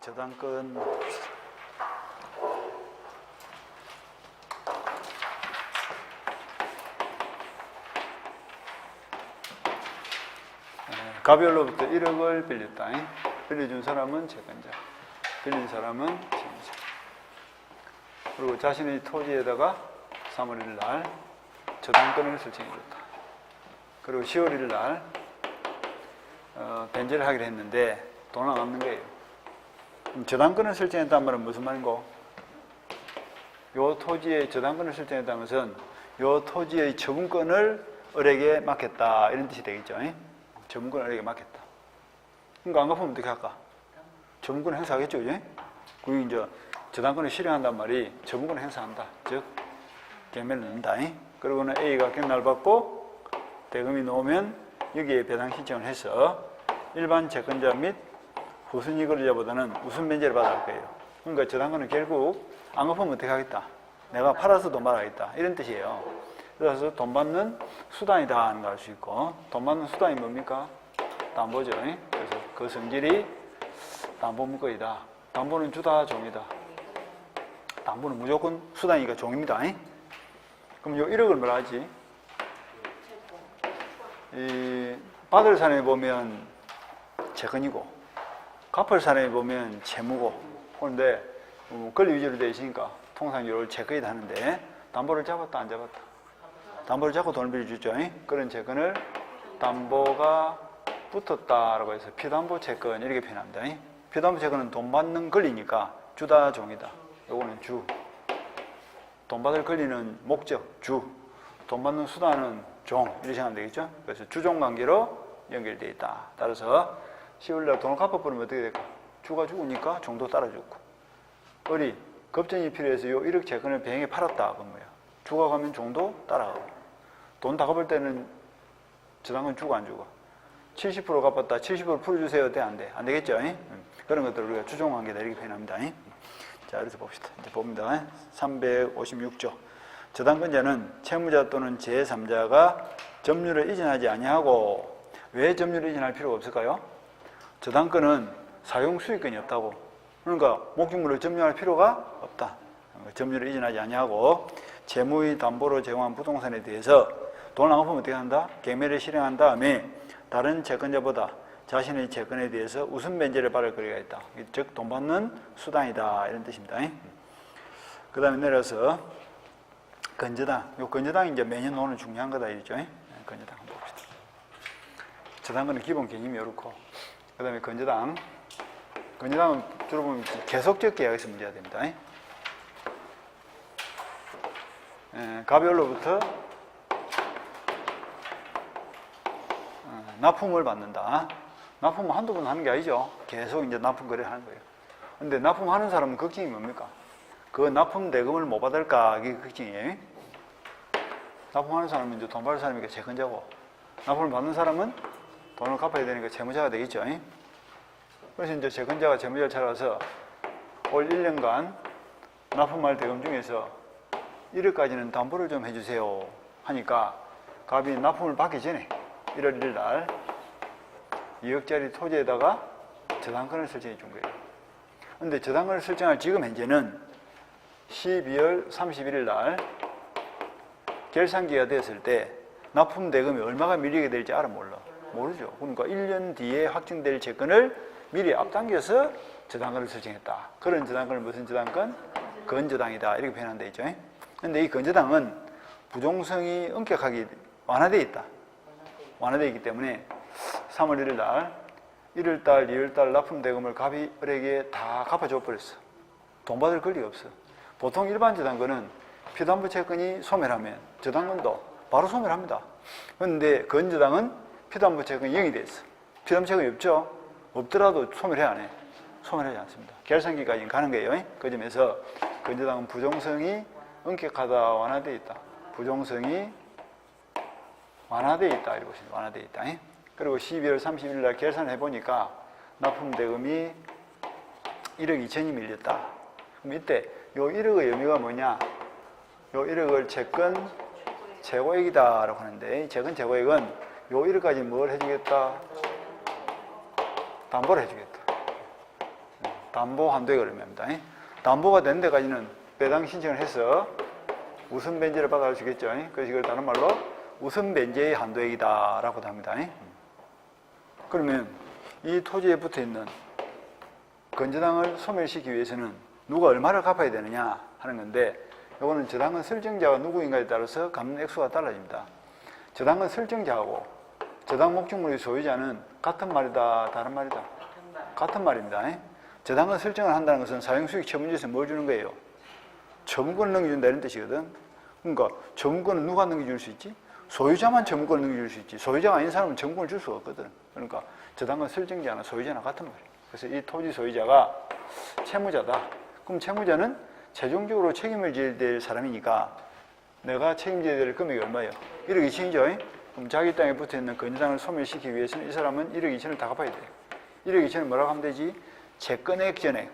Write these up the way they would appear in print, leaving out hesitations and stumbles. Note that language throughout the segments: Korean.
저당권 가별로부터 1억을 빌렸다. 빌려준 사람은 채권자, 빌린 사람은 채무자. 그리고 자신의 토지에다가 3월 1일 날 저당권을 설정해줬다. 그리고 10월 1일 날 변제를 하기로 했는데 돈 안 갚는 거예요. 저당권을 설정했다는 말은 무슨 말인고? 요 토지에 저당권을 설정했다는 것은 요 토지의 처분권을 을에게 맡겼다 이런 뜻이 되겠죠. 처분권을 을에게 맡겼다. 그러니까 안 갚으면 어떻게 할까? 처분권을 행사하겠죠. 그게 이제 저당권을 실행한단 말이 처분권을 행사한다. 즉 경매를 넣는다. 그리고는 A가 갱날 받고 대금이 나오면 여기에 배당 신청을 해서 일반 채권자 및 후순위 거래자보다는 우선 면제를 받을 거예요. 그러니까 저당권은 결국 안 갚으면 어떻게 하겠다? 내가 팔아서 돈 받아야겠다. 이런 뜻이에요. 그래서 돈 받는 수단이다 하는 걸 알 수 있고, 돈 받는 수단이 뭡니까? 담보죠. 그래서 그 성질이 담보 물건이다. 담보는 주다 종이다. 담보는 무조건 수단이니까 종입니다. 그럼 요 1억을 뭐라 하지? 이 받을 사람이 보면 채권이고 갚을 사람이 보면 채무고, 그런데 권리 위주로 되어 있으니까 통상 이걸 채권이다 하는데 담보를 잡았다 안 잡았다? 담보를 잡고 돈을 빌려주죠. 그런 채권을 담보가 붙었다라고 해서 피담보 채권 이렇게 표현합니다. 피담보 채권은 돈 받는 권리니까 주다 종이다. 요거는 주. 돈 받을 권리는 목적 주. 돈 받는 수단은 종. 이렇게 생각하면 되겠죠. 그래서 주종 관계로 연결되어 있다. 따라서 10월날 돈을 갚아버리면 어떻게 될까? 주가 죽으니까 종도 따라 죽고. 을이 급전이 필요해서 요 1억 채권을 배행에 팔았다. 그건 뭐야? 주가 가면 종도 따라가고. 돈 다 갚을 때는 저당은 주고 안 주고. 70% 갚았다. 70% 풀어주세요. 돼? 안 돼? 안 되겠죠? 그런 것들을 우리가 주종 관계다. 이렇게 표현합니다. 자, 그래서 봅시다. 이제 봅니다. 356조. 저당권자는 채무자 또는 제3자가 점유를 이전하지 아니하고, 왜 점유를 이전할 필요가 없을까요? 저당권은 사용 수익권이 없다고. 그러니까 목적물을 점유할 필요가 없다. 점유를 이전하지 아니하고 채무의 담보로 제공한 부동산에 대해서 돈을 안 갚으면 어떻게 한다? 경매를 실행한 다음에 다른 채권자보다 자신의 채권에 대해서 우선 면제를 받을 거리가 있다. 즉 돈 받는 수단이다 이런 뜻입니다. 그 다음에 내려서 건저당. 요 건저당이 이제 매년 오는 중요한 거다 이죠. 건저당 한번 봅시다. 저당권의 기본 개념이 이렇고, 그 다음에 건저당. 건저당은 주로 보면 계속적 계약에서 문제가 됩니다. 가별로부터 납품을 받는다. 납품은 한두 번 하는 게 아니죠. 계속 이제 납품 거래를 하는 거예요. 근데 납품하는 사람은 걱정이 뭡니까? 그 납품 대금을 못 받을까? 이게 걱정이에요. 납품하는 사람은 이제 돈 받을 사람이니까 채권자고, 납품을 받는 사람은 돈을 갚아야 되니까 채무자가 되겠죠. 그래서 이제 채권자가 채무자를 찾아가서 올 1년간 납품할 대금 중에서 1억까지는 담보를 좀 해주세요 하니까 갑이 납품을 받기 전에 1월 1일 날 2억짜리 토지에다가 저당권을 설정해 준 거예요. 근데 저당권을 설정할 지금 현재는 12월 31일 날 결산기가 됐을 때 납품 대금이 얼마가 밀리게 될지 알아 몰라? 모르죠. 그러니까 1년 뒤에 확정될 채권을 미리 앞당겨서 저당권을 설정했다. 그런 저당권을 무슨 저당권? 건저당이다. 이렇게 표현한다 있죠. 근데 이 건저당은 부종성이 엄격하게 완화되어 있다. 완화되어 있기 때문에 3월 1일 날 1월 달, 2월 달 납품 대금을 갑이 을에게 다 갚아줘 버렸어. 돈 받을 권리가 없어. 보통 일반 저당권은 피담보 채권이 소멸하면 저당권도 바로 소멸합니다. 그런데 건저당은 피담보 채권이 0이 됐어. 피담보 채권이 없죠? 없더라도 소멸해 안 해? 소멸하지 않습니다. 결산기까지는 가는 거예요. 그 점에서 건저당은 부종성이 엄격하다, 완화되어 있다. 부종성이 완화되어 있다. 이렇게 보시면 완화되어 있다. 그리고 12월 30일 날 계산해 보니까 납품 대금이 1억 2천이 밀렸다. 그럼 이때 요 1억의 의미가 뭐냐? 요 1억을 채권 재고액이다라고 하는데, 채권 재고액은 요 1억까지 뭘 해주겠다? 담보를 해주겠다. 담보 한도액을 의미합니다. 담보가 된 데까지는 배당 신청을 해서 우선 변제를 받아갈 수 있겠죠. 그래서 이걸 다른 말로 우선 변제의 한도액이다라고도 합니다. 그러면 이 토지에 붙어 있는 건저당을 소멸시키기 위해서는 누가 얼마를 갚아야 되느냐 하는 건데, 이거는 저당권 설정자가 누구인가에 따라서 갚는 액수가 달라집니다. 저당권 설정자하고 저당 목적물의 소유자는 같은 말이다, 다른 말이다? 같은 말입니다. 저당권 설정을 한다는 것은 사용수익 처분지에서 뭘 주는 거예요? 처분권을 넘겨준다 이런 뜻이거든. 그러니까 처분권은 누가 넘겨줄 수 있지? 소유자만 처분권을 넘겨줄 수 있지. 소유자가 아닌 사람은 처분권을 줄 수가 없거든. 그러니까 저당권 설정자나 소유자나 같은 말이에요. 그래서 이 토지 소유자가 채무자다. 그럼 채무자는 최종적으로 책임을 져야 될 사람이니까 내가 책임져야 될 금액이 얼마예요? 1억 2천이죠. 그럼 자기 땅에 붙어있는 건저당을 소멸시키기 위해서는 이 사람은 1억 2천을 다 갚아야 돼요. 1억 2천을 뭐라고 하면 되지? 채권액 전액,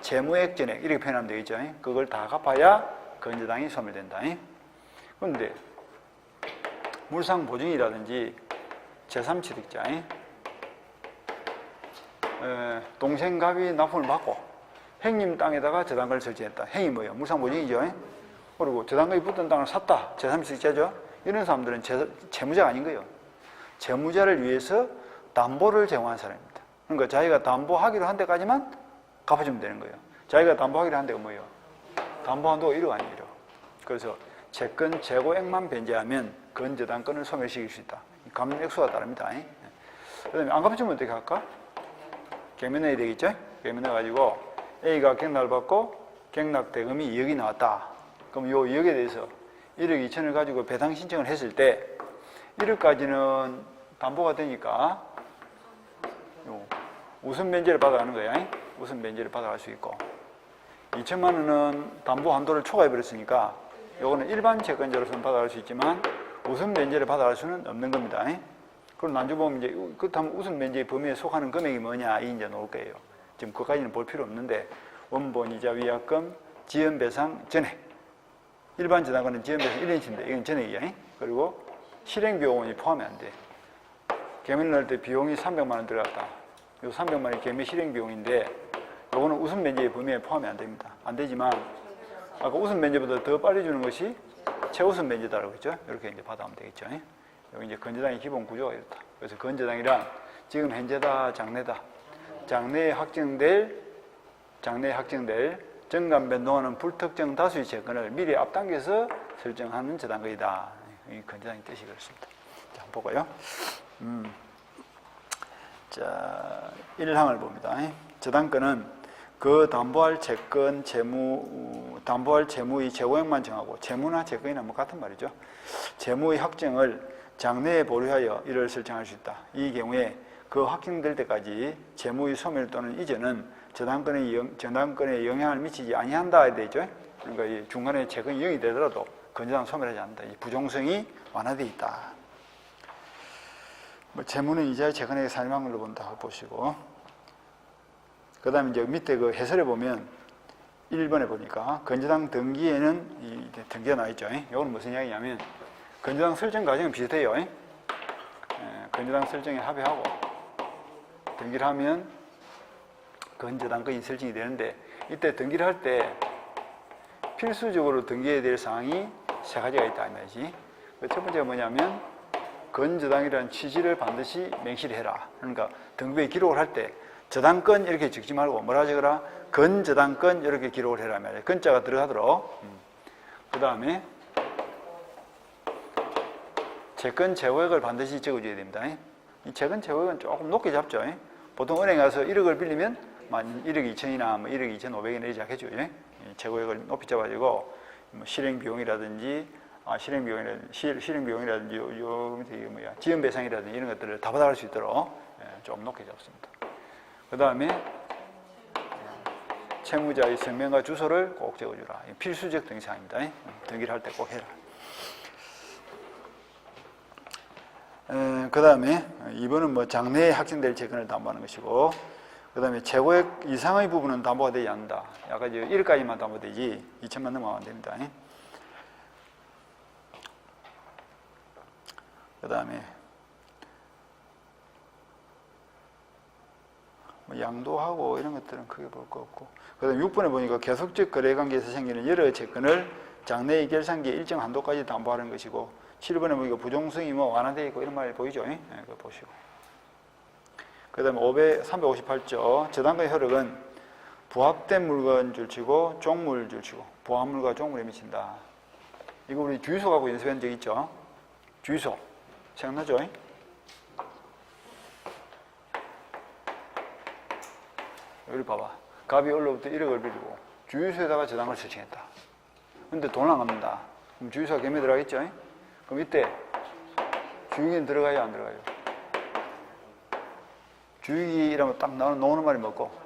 채무액 전액 이렇게 표현하면 되겠죠. 그걸 다 갚아야 건저당이 소멸된다. 그런데 물상보증이라든지 제3취득자, 동생갑이 납품을 받고 행님 땅에다가 저당권을 설치했다. 행이 뭐예요? 물상보증이죠. 그리고 저당권이 붙은 땅을 샀다. 제3취득자죠. 이런 사람들은 채무자가 아닌 거예요. 채무자를 위해서 담보를 제공한 사람입니다. 그러니까 자기가 담보하기로 한 데까지만 갚아주면 되는 거예요. 자기가 담보하기로 한 데가 뭐예요? 담보한도가 1억 아니에요. 1억. 그래서 채권 재고액만 변제하면 건저당권을 소멸시킬 수 있다. 갚는 액수가 다릅니다. 그 다음에 안 갚아주면 어떻게 할까? 경매해야 되겠죠? 경매해가지고 A가 경락을 받고 경락 대금이 2억이 나왔다. 그럼 요 2억에 대해서 1억 2천을 가지고 배당 신청을 했을 때 1억까지는 담보가 되니까 우선 면제를 받아가는 거야. 우선 면제를 받아갈 수 있고 2천만 원은 담보 한도를 초과해버렸으니까 요거는 일반 채권자로서는 받아갈 수 있지만 우선 면제를 받아갈 수는 없는 겁니다. 그럼 난주 보면 이제 그렇다면 우선 면제의 범위에 속하는 금액이 뭐냐 이 이제 나올 거예요. 지금 그까지는 볼 필요 없는데 원본 이자 위약금 지연 배상 전액, 일반 저당권은 지연 배상 1년치인데 이건 전액이야. 그리고 실행 비용이 포함이 안 돼. 개미를 넣을 때 비용이 300만 원 들어갔다. 요 300만 원이 개미 실행 비용인데 요거는 우선 면제의 범위에 포함이 안 됩니다. 안 되지만 아까 우선 면제보다 더 빨리 주는 것이 최우선 면제다라고 했죠. 이렇게 이제 받아오면 되겠죠. 여기 이제 건저당의 기본 구조가 이렇다. 그래서 건저당이란 지금 현재다, 장래다. 장래에 확정될 정간 변동하는 불특정 다수의 채권을 미리 앞당겨서 설정하는 저당권이다. 이 건저당의 뜻이 그렇습니다. 자, 한번 볼까요? 자, 1항을 봅니다. 저당권은 그 담보할 채권, 담보할 채무의 재고액만 정하고 채무나 채권이나 뭐 같은 말이죠. 채무의 확정을 장래에 보류하여 이를 설정할 수 있다. 이 경우에 그 확정될 때까지 채무의 소멸 또는 이전은 저당권에 영향을 미치지 아니한다 되죠. 그러니까 이 중간에 채권이 0이 되더라도 건저당 소멸하지 않는다. 이 부종성이 완화되어 있다. 뭐 채무는 이자의 채권액의 산임한 걸로 본다 하고 보시고, 그 다음에 이제 밑에 그 해설에 보면 1번에 보니까 건저당 등기에는 이 등기가 나와 있죠. 이건 무슨 이야기냐면 건저당 설정 과정은 비슷해요. 건저당 설정에 합의하고 등기를 하면 건저당권이 설정이 되는데 이때 등기를 할 때 필수적으로 등기해야 될 사항이 세 가지가 있다 이 말이지. 첫 번째가 뭐냐면 건저당이라는 취지를 반드시 명시를 해라. 그러니까 등기부에 기록을 할 때 저당권 이렇게 적지 말고 뭐라 적어라? 건저당권 이렇게 기록을 해라 말이야. 건자가 들어가도록. 그 다음에 채권 재고액을 반드시 적어줘야 됩니다. 이 채권 재고액은 조금 높게 잡죠. 보통 은행에 가서 1억을 빌리면 1억 2천이나 뭐 1억 2,500이나 이렇게 해줘. 재고액을 높이 잡아주고 뭐 실행비용이라든지 요 밑에 이게 뭐야? 지연배상이라든지 이런 것들을 다 받아갈 수 있도록 좀 높게 잡습니다. 그 다음에 채무자의 성명과 주소를 꼭 적어주라. 필수적 등기사항입니다. 등기를 할 때 꼭 해라. 그 다음에 2번은 뭐 장래에 확정될 채권을 담보하는 것이고, 그 다음에 재고액 이상의 부분은 담보가 되지 않는다. 아까 1억까지만 담보되지 2천만 넘어가면 안 됩니다. 그 다음에 뭐 양도하고 이런 것들은 크게 볼 거 없고. 그 다음에 6번에 보니까 계속적 거래관계에서 생기는 여러 채권을 장래의 결산기에 일정 한도까지 담보하는 것이고, 7번에 보니까 부종성이 뭐 완화되어 있고 이런 말 보이죠? 네, 그거 보시고. 그 다음에 358조 저당권 효력은 부합된 물건 줄치고 종물 줄치고 부합물과 종물에 미친다. 이거 우리 주유소 가고 연습한 적 있죠? 주유소 생각나죠? 여기 봐봐. 갑이 얼로부터 1억을 빌리고 주유소에다가 저당을 설정했다. 근데 돈 안 갚는다. 그럼 주유소가 개매 들어가겠죠? 그럼 이때 주유기는 들어가요, 안 들어가요? 주유기라면 딱 나오는 말이 뭐고?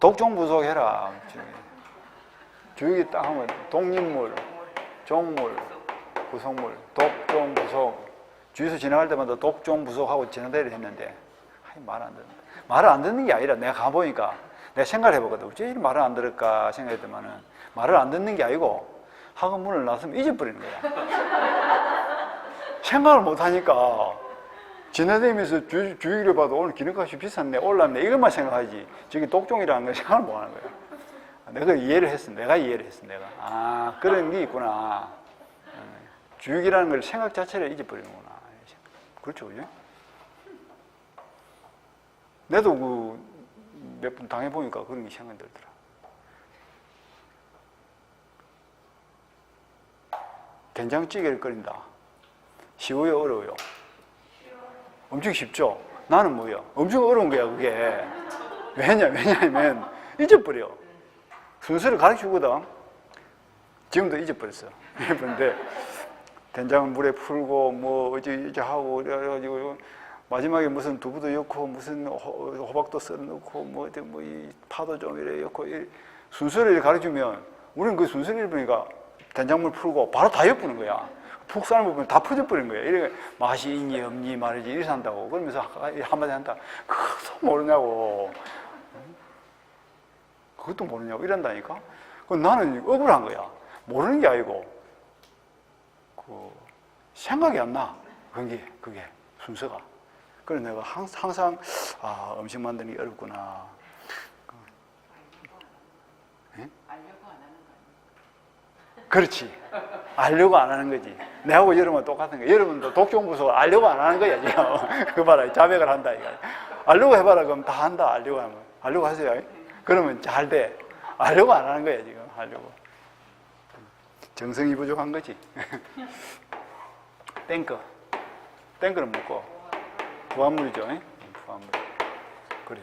독종부속해라. 주유기 딱 하면 독립물, 종물, 부속물, 독종부속. 주유소 지나갈 때마다 독종부속하고 지나다니를 했는데 말을 안 듣는. 말을 안 듣는 게 아니라 내가 가보니까 내가 생각을 해보거든. 어째 이리 말을 안 들을까 생각했더만은 말을 안 듣는 게 아니고 학원 문을 나서면 잊어버리는 거야. 생각을 못 하니까 지나다니면서 주유기를 봐도 오늘 기름값이 비쌌네, 올랐네 이것만 생각하지 저기 독종이라는 걸 생각을 못 하는 거야. 내가 이해를 했어. 내가. 아, 그런 게 있구나. 주유기라는 걸 생각 자체를 잊어버리는구나. 그렇죠, 그죠? 나도 몇 번 당해보니까 그런 게 생각이 들더라. 된장찌개를 끓인다. 쉬워요, 어려워요? 엄청 쉽죠? 나는 뭐야? 엄청 어려운 거야, 그게. 왜냐면 잊어버려. 순서를 가르쳐주거든. 지금도 잊어버렸어. 그런데 된장을 물에 풀고 뭐 어찌 하고 그래가지고 마지막에 무슨 두부도 넣고 무슨 호박도 썰어 넣고 뭐 이 파도 좀 이래 넣고 순서를 가르치면 우리는 그 순서를 잃으니까 된장물 풀고 바로 다 엿부는 거야. 푹 삶으면 다 퍼져버린 거야. 이래 맛이 있니 없니 말이지 이래서 한다고. 그러면서 한마디 한다. 그것도 모르냐고. 그것도 모르냐고 이런다니까. 나는 억울한 거야. 모르는 게 아니고 생각이 안 나. 그게 순서가. 그래서 내가 항상 음식 만드는 게 어렵구나. 네? 알려고 안 하는 거 그렇지. 알려고 안 하는 거지. 내하고 여러분은 똑같은 거야. 여러분도 독종부서 알려고 안 하는 거야, 지금. 그거 봐라. 자백을 한다, 이거. 알려고 해봐라. 그럼 다 한다, 알려고 하면. 알려고 하세요. 그러면 잘 돼. 알려고 안 하는 거야, 지금. 하려고. 정성이 부족한 거지. 땡크는 먹고. 부합물이죠. 부합물. 그래.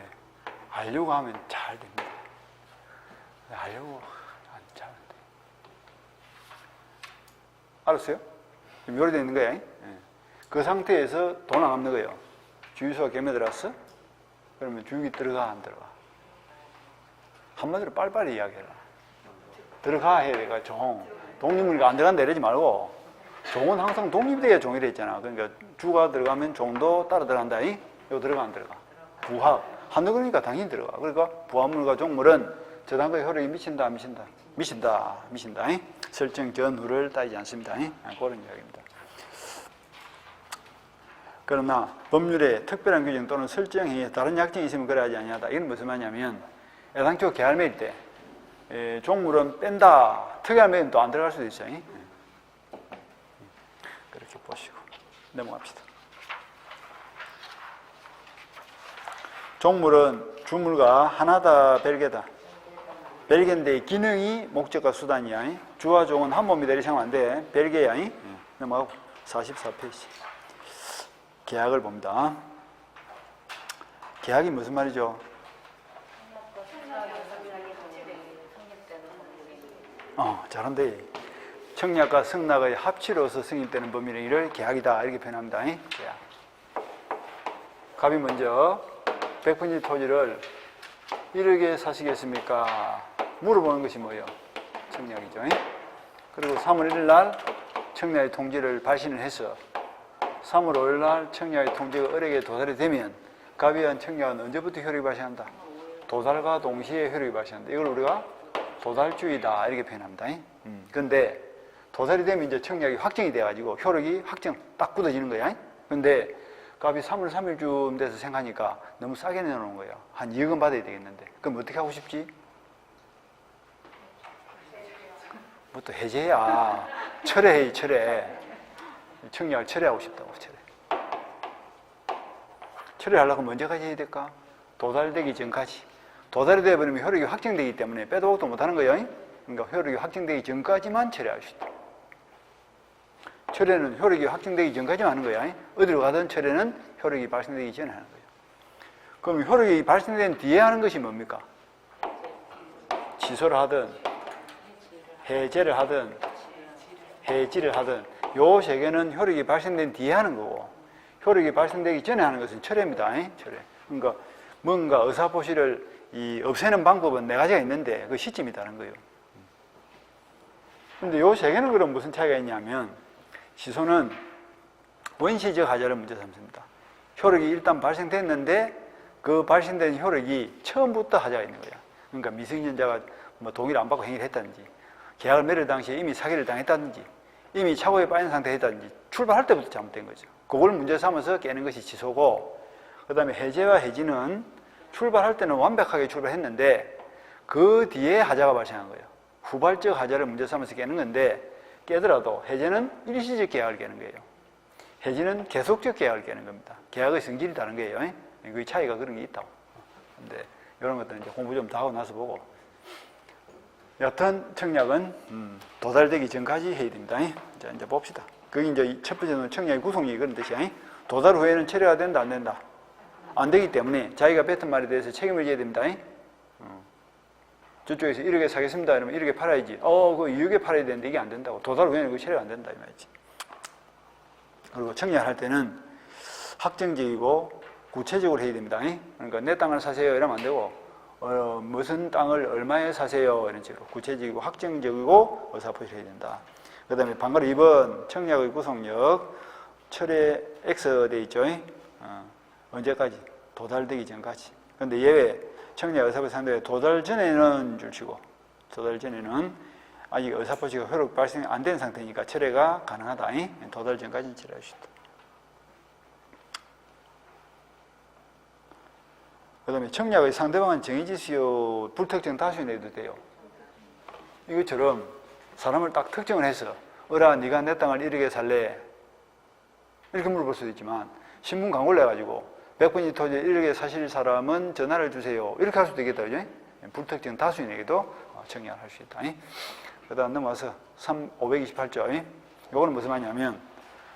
알려고 하면 잘 됩니다. 알려고 안 잘 안 돼. 알았어요? 지금 요리되어 있는 거야. 그 상태에서 돈 안 갚는 거예요. 주유소가 개매 들어왔어? 그러면 주유기 들어가, 안 들어가? 한마디로 빨리빨리 이야기해라. 들어가 해야 돼. 독립물이 안 들어간다 이러지 말고, 종은 항상 독립돼야 종이라 했잖아. 그러니까 주가 들어가면 종도 따라 들어간다. 이거 들어가, 안 들어가? 부합. 한두 그러니까 당연히 들어가. 그러니까 부합물과 종물은 저당권 효력이 미친다, 안 미친다? 미친다. 설정 전후를 따지지 않습니다. 그런 이야기입니다. 그러나 법률에 특별한 규정 또는 설정이 다른 약정이 있으면 그래야지 아니하다. 이건 무슨 말이냐면 애당초 계약매일 때 종물은 뺀다. 특약매일은 또 안 들어갈 수도 있어요. 그렇게 보시고 넘어갑시다. 종물은 주물과 하나다, 별개다. 별개인데 기능이 목적과 수단이야. 주와 종은 한 몸이다 이렇게 생각하면 안 돼. 별개야. 넘어가고 44페이지. 계약을 봅니다. 계약이 무슨 말이죠? 잘한데. 청약과 승낙의 합치로서 승인되는 범위는 이를 계약이다 이렇게 표현합니다. 계약. 갑이 먼저 100평지 토지를 1억에 사시겠습니까? 물어보는 것이 뭐예요? 청약이죠. 그리고 3월 1일 날 청약의 통지를 발신을 해서 3월 5일 날 청약의 통지가 을에게 도달이 되면 갑에 의한 청약은 언제부터 효력이 발생한다? 도달과 동시에 효력이 발생한다. 이걸 우리가 도달주의다 이렇게 표현합니다. 그런데 도달이 되면 이제 청약이 확정이 돼가지고 효력이 확정 딱 굳어지는 거야. 근데 값이 3월 3일쯤 돼서 생각하니까 너무 싸게 내놓은 거야. 한 2억은 받아야 되겠는데. 그럼 어떻게 하고 싶지? 뭐 또 해제야. 철회해, 철회. 청약을 철회하고 싶다고, 철회. 철회하려면 언제까지 해야 될까? 도달되기 전까지. 도달이 되어버리면 효력이 확정되기 때문에 빼도 박도 못하는 거예요. 그러니까 효력이 확정되기 전까지만 철회할 수 있다. 철회는 효력이 확정되기 전까지만 하는 거야. 어디로 가든 철회는 효력이 발생되기 전에 하는 거예요. 그럼 효력이 발생된 뒤에 하는 것이 뭡니까? 취소를 하든 해제를 하든 해지를 하든 요 세 개는 효력이 발생된 뒤에 하는 거고, 효력이 발생되기 전에 하는 것은 철회입니다. 철회. 그러니까 뭔가 의사표시를 없애는 방법은 네 가지가 있는데 그 시점이 다른 거예요. 근데 요 세 개는 그럼 무슨 차이가 있냐면, 시소는 원시적 하자를 문제 삼습니다. 효력이 일단 발생됐는데 그 발생된 효력이 처음부터 하자가 있는 거야. 그러니까 미성년자가 뭐 동의를 안 받고 행위를 했다든지, 계약을 맺을 당시에 이미 사기를 당했다든지, 이미 착오에 빠진 상태에 있다든지, 출발할 때부터 잘못된 거죠. 그걸 문제 삼아서 깨는 것이 취소고, 그 다음에 해제와 해지는 출발할 때는 완벽하게 출발했는데 그 뒤에 하자가 발생한 거예요. 후발적 하자를 문제 삼아서 깨는 건데, 깨더라도 해제는 일시적 계약을 깨는 거예요. 해지는 계속적 계약을 깨는 겁니다. 계약의 성질이 다른 거예요. 그 차이가 그런 게 있다고. 근데 이런 것들은 이제 공부 좀 더 하고 나서 보고. 여튼 청약은 도달되기 전까지 해야 됩니다. 자, 이제 봅시다. 그게 이제 첫 번째는 청약의 구성이 그런 뜻이야. 도달 후에는 철회가 된다, 안 된다? 안 되기 때문에 자기가 뱉은 말에 대해서 책임을 져야 됩니다. 저쪽에서 1억에 사겠습니다. 이러면 1억에 팔아야지. 그 2억에 팔아야 되는데 이게 안 된다고. 도달 후에는 그 철회가 안 된다, 이 말이지. 그리고 청약할 때는 확정적이고 구체적으로 해야 됩니다. 그러니까 내 땅을 사세요 이러면 안 되고, 무슨 땅을 얼마에 사세요 이런 식으로 구체적이고 확정적이고 의사표시를 해야 된다. 그 다음에 방금 2번 청약의 구속력 철회 X 돼 있죠. 언제까지? 도달되기 전까지. 그런데 예외 청약 의사표시 상대에 도달 전에는 줄치고, 도달 전에는 아직 의사표시가 효력 발생 안 된 상태니까 철회가 가능하다. 도달 전까지는 철회할 수 있다. 그 다음에 청약의 상대방은 정해지시오 불특정 다수에 내도 돼요. 이것처럼 사람을 딱 특정을 해서 어라 네가 내 땅을 1억에 살래? 이렇게 물어볼 수도 있지만, 신문 광고를 내가지고 100번지 토지 1억에 사실 사람은 전화를 주세요 이렇게 할 수도 있겠다. 그죠? 불특정 다수인에게도 청약을 할 수 있다. 그 다음 넘어와서 528조. 이거는 무슨 말이냐면,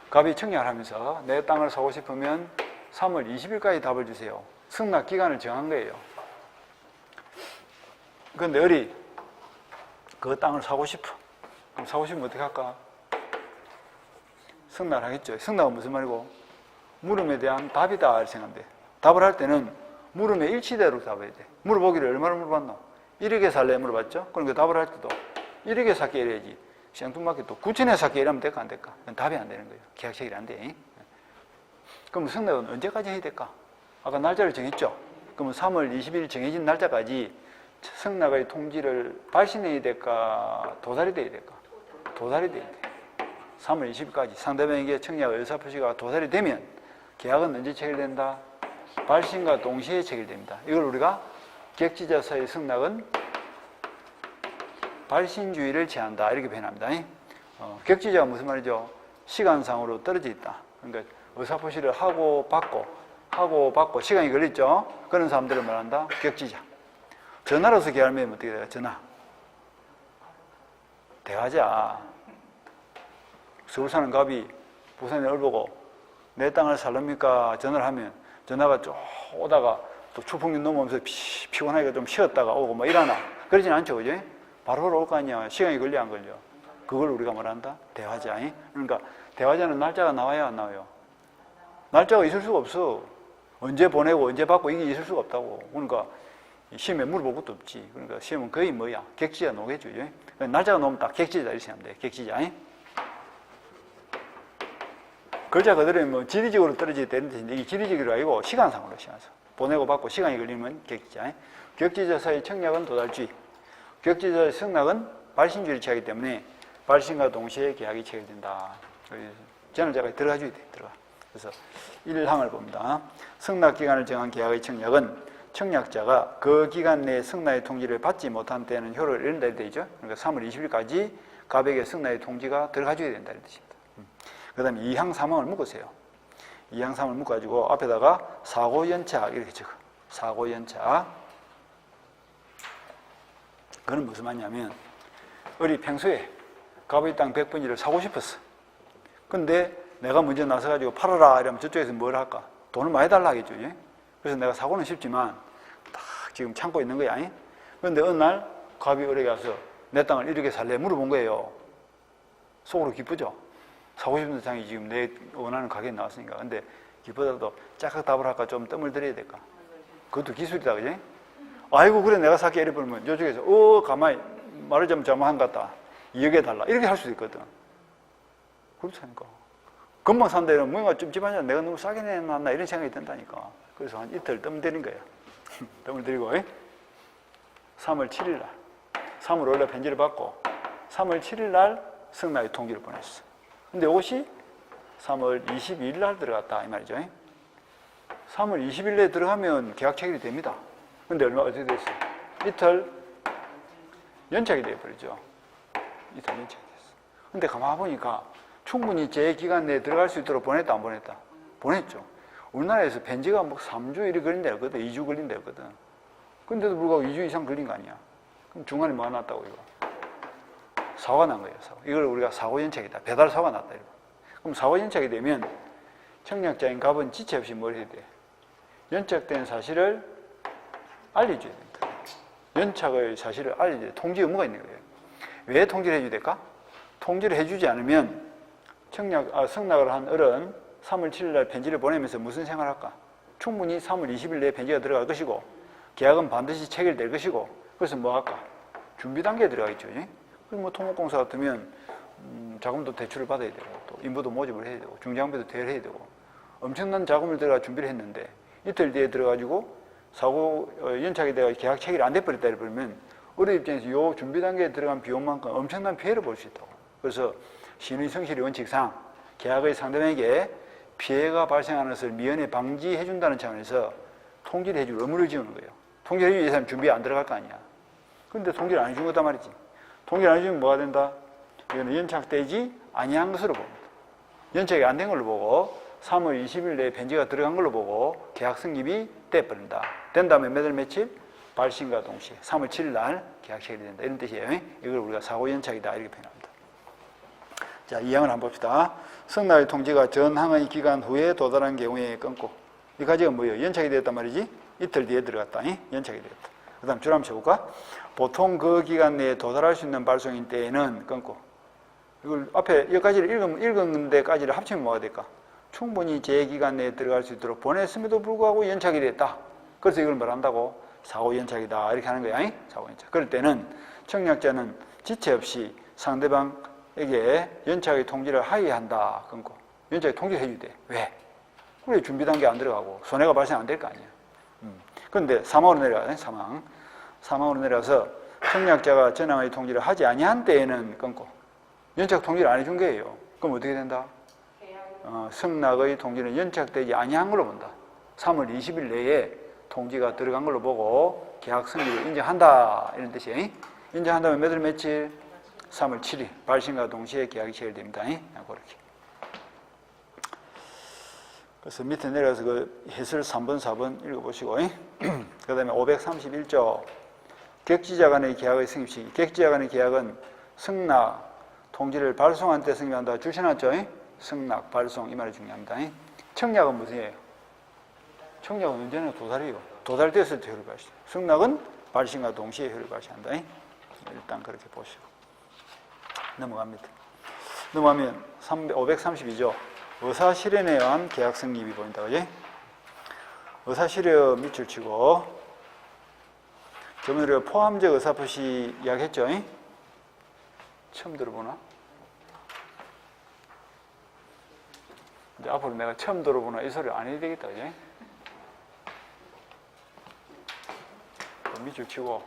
갑이 청약을 하면서 내 땅을 사고 싶으면 3월 20일까지 답을 주세요. 승낙 기간을 정한 거예요. 그런데 을이 그 땅을 사고 싶어. 그럼 사고 싶으면 어떻게 할까? 승낙을 하겠죠. 승낙은 무슨 말이고? 물음에 대한 답이다 이렇게 생각하면 돼. 답을 할 때는 물음에 일치대로 답해야 돼. 물어보기를 얼마나 물어봤노? 1억에 살래 물어봤죠? 그러니까 답을 할 때도 1억에 살게 이래야지. 생뚱맞게 또 9천에 살게 이러면 될까 안 될까? 그건 답이 안 되는 거예요. 계약 체결이 안 돼. 그럼 승낙은 언제까지 해야 될까? 아까 날짜를 정했죠? 그러면 3월 20일 정해진 날짜까지 승낙의 통지를 발신해야 될까? 도달이 돼야 될까? 도달이 돼야 돼. 3월 20일까지 상대방에게 청약 의사표시가 도달이 되면 계약은 언제 체결된다? 발신과 동시에 체결됩니다. 이걸 우리가 객지자사의 승낙은 발신주의를 제한다 이렇게 표현합니다. 객지자가 무슨 말이죠? 시간상으로 떨어져 있다. 그러니까 의사표시를 하고 받고 시간이 걸렸죠? 그런 사람들을 말한다? 격지자. 전화로서 계약하면 어떻게 돼요? 전화. 대화자. 서울 사는 갑이 부산에 얼보고 내 땅을 살랍니까? 전화를 하면 전화가 쭉 오다가 또 추풍이 넘어오면서 피곤하니까 좀 쉬었다가 오고 뭐 이러나? 그러진 않죠, 그죠? 바로 올 거 아니야. 시간이 걸려 안 걸려? 그걸 우리가 말한다? 대화자. 그러니까 대화자는 날짜가 나와야 안 나와요? 날짜가 있을 수가 없어. 언제 보내고 언제 받고 이게 있을 수가 없다고. 그러니까 시험에 물어볼 것도 없지. 그러니까 시험은 거의 뭐야? 객지자 노겠죠. 그러니까 날짜가 나오면 딱 객지자 이렇게 하면 돼. 객지자. 글자 그대로 뭐 지리적으로 떨어질 때는 이게 지리적으로 아니고 시간상으로 시간상. 보내고 받고 시간이 걸리면 객지자. 격지자사의 청약은 도달주의. 격지자의 승낙은 발신주의를 취하기 때문에 발신과 동시에 계약이 체결된다. 전월자가 들어가줘야 돼. 들어가. 그래서 1항을 봅니다. 승낙기간을 정한 계약의 청약은 청약자가 그 기간 내에 승낙의 통지를 받지 못한 때는 효력을 잃는다 이 되죠. 그러니까 3월 20일까지 가백의 승낙의 통지가 들어가줘야 된다 이 뜻입니다. 그 다음에 2항 3항을 묶으세요. 2항 3항을 묶어가지고 앞에다가 사고연착 이렇게 적어. 사고연착. 그건 무슨 말이냐면 우리 평소에 가백의 땅 100분지를 사고 싶었어. 근데 내가 먼저 나서가지고 팔아라 이러면 저쪽에서 뭘 할까? 돈을 많이 달라 하겠죠. 그래서 내가 사고는 싶지만 딱 지금 참고 있는 거야. 그런데 어느 날 갑이 을에게 와서 내 땅을 이렇게 살래 물어본 거예요. 속으로 기쁘죠? 사고 싶은 땅이 지금 내 원하는 가게에 나왔으니까. 근데 기쁘다도 짝짝 답을 할까? 좀 뜸을 들여야 될까? 그것도 기술이다, 그지? 아이고, 그래, 내가 살게 이래버리면 이쪽에서, 가만히 말을 좀 잘못한 것 같다. 2억에 달라. 이렇게 할 수도 있거든. 그렇다니까. 금방 산다 이러면 뭔가 좀 집안에 내가 너무 싸게 내놨나 이런 생각이 든다니까. 그래서 한 이틀 뜸 들인 거야. 뜸을 들이고, 3월 7일 날, 3월 5일 날 편지를 받고, 3월 7일 날 승낙의 통지를 보냈어. 근데 이것이 3월 22일 날 들어갔다 이 말이죠. 3월 20일에 들어가면 계약 체결이 됩니다. 근데 얼마 어떻게 됐어? 이틀 연착이 돼버리죠. 이틀 연착이 됐어. 근데 가만 보니까 충분히 제 기간 내에 들어갈 수 있도록 보냈다 안 보냈다? 보냈죠. 우리나라에서 편지가 뭐 3주 일이 걸린다 했거든. 2주 걸린다 했거든. 근데도 불구하고 2주 이상 걸린 거 아니야. 그럼 중간에 뭐 났다고 이거? 사고가 난 거예요. 사고. 이걸 우리가 사고 연착이다. 배달 사고가 났다 이거. 그럼 사고 연착이 되면 청약자인 갑은 지체 없이 뭘 해야 돼? 연착된 사실을 알려줘야 된다. 연착의 사실을 알려줘야 돼. 통지 의무가 있는 거예요. 왜 통지를 해줘야 될까? 통지를 해주지 않으면 승낙을 한 을은 3월 7일 날 편지를 보내면서 무슨 생각을 할까? 충분히 3월 20일 내에 편지가 들어갈 것이고 계약은 반드시 체결될 것이고 그래서 뭐 할까? 준비 단계에 들어가겠죠. 그리고 뭐 토목공사 같으면 자금도 대출을 받아야 되고 또 인부도 모집을 해야 되고 중장비도 대여를 해야 되고 엄청난 자금을 들어가 준비를 했는데 이틀 뒤에 들어가지고 사고 연착이 돼가 계약 체결이 안 돼버렸다 이러면 을의 입장에서 요 준비 단계에 들어간 비용만큼 엄청난 피해를 볼 수 있다고. 그래서 신의 성실의 원칙상 계약의 상대방에게 피해가 발생하는 것을 미연에 방지해 준다는 차원에서 통지를 해줄 의무를 지우는 거예요. 통지를 해주기 위해서는 준비에 안 들어갈 거 아니야. 근데 통지를 안 해준 거단 말이지. 통지를 안 해주면 뭐가 된다? 이거는 연착되지 아니한 것으로 봅니다. 연착이 안 된 걸로 보고 3월 20일 내에 편지가 들어간 걸로 보고 계약 성립이 돼버린다. 된 다음에 몇월 며칠? 발신과 동시에 3월 7일 날 계약 체결이 된다. 이런 뜻이에요. 이걸 우리가 사고 연착이다 이렇게 표현합니다. 자, 2항을 한번 봅시다. 승낙의 통지가 전항의 기간 후에 도달한 경우에 끊고 이 가지가 뭐예요? 연착이 되었단 말이지? 이틀 뒤에 들어갔다. 연착이 되었다. 그 다음 줄 한번 쳐볼까? 보통 그 기간 내에 도달할 수 있는 발송인 때에는 끊고 이걸 앞에 여기까지를 읽은 데까지를 합치면 뭐가 될까? 충분히 제 기간 내에 들어갈 수 있도록 보냈음에도 불구하고 연착이 됐다. 그래서 이걸 뭐란다고? 사고 연착이다. 이렇게 하는 거야. 사고 연착. 그럴 때는 청약자는 지체 없이 상대방에게 연착의 통지를 하회한다. 끊고. 연착의 통지를 해줘야 돼. 왜? 그래 준비 단계 안 들어가고 손해가 발생 안 될 거 아니야. 그런데 사망으로 내려가요. 사망으로 내려가서 청약자가 전항의 통지를 하지 아니한 때에는 끊고 연착 통지를 안 해준 거예요. 그럼 어떻게 된다? 승낙의 통지는 연착되지 아니한 걸로 본다. 3월 20일 내에 통지가 들어간 걸로 보고 계약 성립을 인정한다. 이런 뜻이에요. 인정한다면 몇월 며칠? 3월 7일. 발신과 동시에 계약이 체결됩니다. 그렇게. 그래서 밑에 내려가서 그 해설 3번, 4번 읽어보시고 그 다음에 531조 객지자 간의 계약의 성립 시기. 객지자 간의 계약은 승낙, 통지를 발송한 때 성립한다. 줄 쳐놨죠? 승낙, 발송 이 말이 중요합니다. 청약은 무슨이에요? 청약은 언제나 도달해요. 도달됐을 때 효력을 발휘한다. 승낙은 발신과 동시에 효력을 발휘한다. 일단 그렇게 보시고 넘어갑니다. 넘어가면 532조 의사 실현에 의한 계약 성립이 보인다. 그지? 의사 실현 밑줄 치고 저번에 우리가 포함적 의사표시 이야기했죠? 처음 들어보나? 근데 앞으로 내가 처음 들어보나 이 소리 안 해야 되겠다. 그지? 밑줄 치고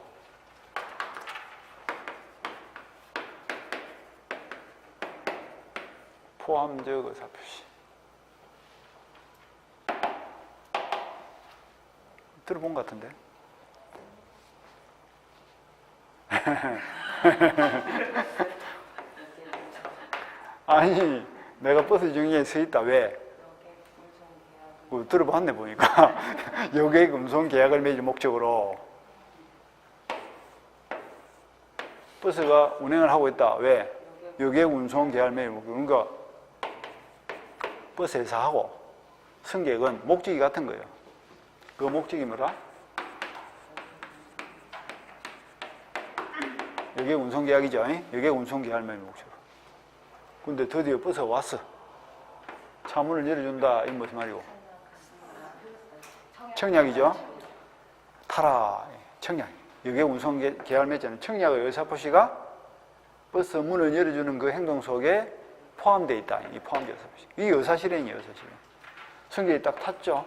포함적 의사표시. 들어본 것 같은데? 아니, 내가 버스 중에 서 있다. 왜? 들어봤네 보니까. 여객 운송 계약을 맺을 목적으로 버스가 운행을 하고 있다. 왜? 여객 운송 계약을 맺을 목적으로. 그러니까 버스 회사하고 승객은 목적이 같은 거예요. 그 목적이 뭐라? 여객 운송 계약이죠. 여객 운송 계약을 맺을 목적으로. 근데 드디어 버스가 왔어. 차문을 열어준다. 이건 무슨 말이고? 청약이죠. 타라. 청약. 여객 운송 계약을 맺자는 청약의 의사표시가 버스 문을 열어주는 그 행동 속에 포함되어 있다. 이 포함되어 의사표시. 이게 의사실행이에요. 의사실행. 승객이 딱 탔죠.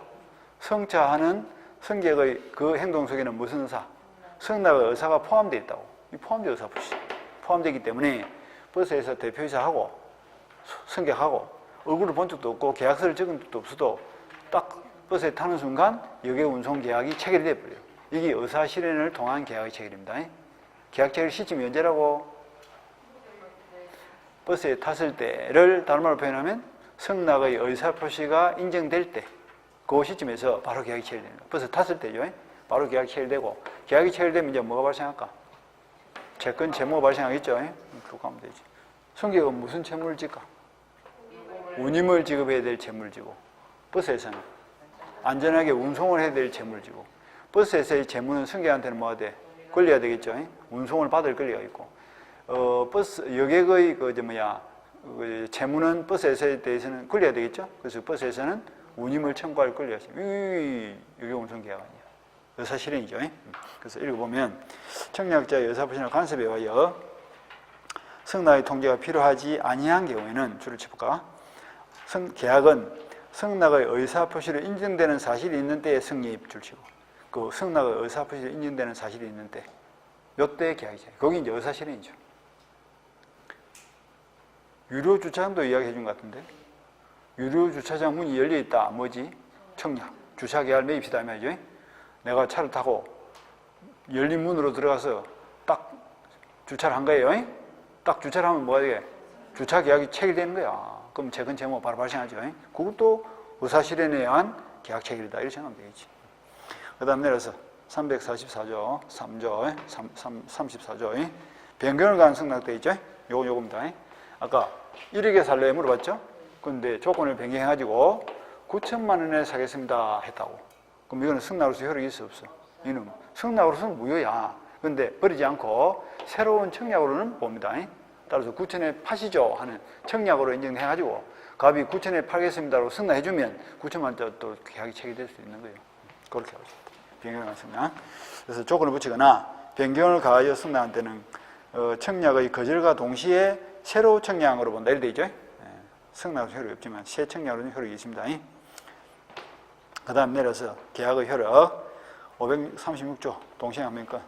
승차하는 승객의 그 행동 속에는 무슨 의사? 승낙의 의사가 포함되어 있다고. 이 포함되어 의사표시. 포함되기 때문에 버스에서 대표이사하고 승객하고 얼굴을 본 적도 없고 계약서를 적은 적도 없어도 딱 버스에 타는 순간 여객 운송 계약이 체결이 돼버려요. 이게 의사실행을 통한 계약의 체결입니다. 계약 체결 시점이 언제라고? 버스에 탔을 때를 다른 말로 표현하면 승낙의 의사표시가 인정될 때 그 시점에서 바로 계약이 체결됩니다. 버스 탔을 때죠. 바로 계약이 체결되고 계약이 체결되면 이제 뭐가 발생할까? 채권 채무가 발생하겠죠. 그렇게 하면 되지. 승객은 무슨 채무를 질까? 운임을 지급해야 될 채무를 지고 버스에서는 안전하게 운송을 해야 될 채무를 지고 버스에서의 채무는 승객한테는 뭐가 돼? 권리가 되겠죠. 운송을 받을 권리가 있고 버스 여객의 그 채무는 버스에 대해서는 권리가 되겠죠. 그래서 버스에서는 운임을 청구할 권리가 있어요. 여객 운송 계약 아니야. 의사실행이죠. 그래서 읽어보면 청약자의 의사표시나 간섭에 의하여 승낙의 통지가 필요하지 아니한 경우에는 줄을 쳐볼까? 계약은 승낙의 의사표시로 인정되는 사실이 있는 때에 승립 줄치고 그 승낙의 의사표시로 인정되는 사실이 있는 때 요때 계약이죠. 거기 이제 의사실행이죠. 유료 주차장도 이야기해 준 것 같은데 유료 주차장 문이 열려 있다. 뭐지? 청약. 주차 계약을 매입시다 이 말이죠. 내가 차를 타고 열린 문으로 들어가서 딱 주차를 한 거예요. 딱 주차를 하면 뭐가 되게? 주차 계약이 체결되는 거야. 그럼 채권 채무가 바로 발생하죠. 그것도 의사실행에 의한 계약 체결이다. 이렇게 생각하면 되겠지. 그 다음 내려서 344조 3조 34조 변경을 가한 승낙돼 있죠. 요겁니다. 아까 1억에 살래 물어봤죠. 근데 조건을 변경해가지고 9천만 원에 사겠습니다 했다고. 그럼 이거는 승낙으로서 효력이 있어 없어? 이놈 승낙으로서는 무효야. 근데 버리지 않고 새로운 청약으로는 봅니다. 따라서 9천에 파시죠 하는 청약으로 인정해가지고 갑이 9천에 팔겠습니다라고 승낙해주면 9천만 원짜리 또 계약이 체결될 수 있는 거예요. 그렇게 하죠. 변경을 가한 승낙. 그래서 조건을 붙이거나 변경을 가하여 승낙한 때는 청약의 거절과 동시에 새로 청약으로 본다. 이렇게 되어 있죠. 승낙은 효력이 없지만 새 청약으로는 효력이 있습니다. 그 다음 내려서 계약의 효력 536조 동시행합면권.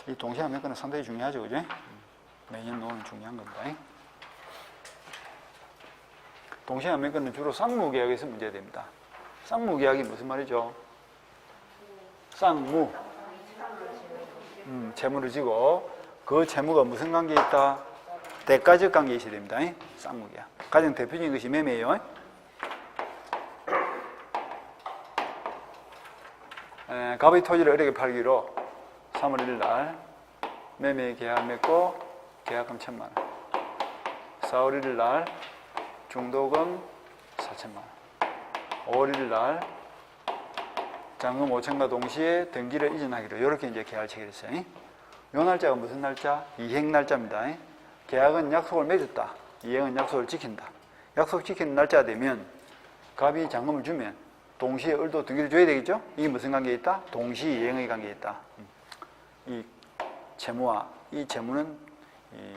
이 동시행합면권은 상당히 중요하죠. 그죠? 매년 노는 중요한 겁니다. 동시행합면권은 주로 쌍무계약에서 문제됩니다. 쌍무계약이 무슨 말이죠? 쌍무 채무를 지고 그 채무가 무슨 관계에 있다? 대가적 관계에 있어야 됩니다. 쌍무계약. 가장 대표적인 것이 매매예요. 갑의 토지를 을에게 팔기로 3월 1일 날 매매 계약 맺고 계약금 1,000만 원. 4월 1일 날 중도금 4,000만 원. 5월 1일 날 잔금 5천과 동시에 등기를 이전하기로 이렇게 이제 계약을 체결했어요. 이 날짜가 무슨 날짜? 이행 날짜입니다. 계약은 약속을 맺었다. 이행은 약속을 지킨다. 약속 지키는 날짜가 되면 갑이 잔금을 주면 동시에 을도 등기를 줘야 되겠죠? 이게 무슨 관계에 있다? 동시 이행의 관계에 있다. 이 채무와 이 채무는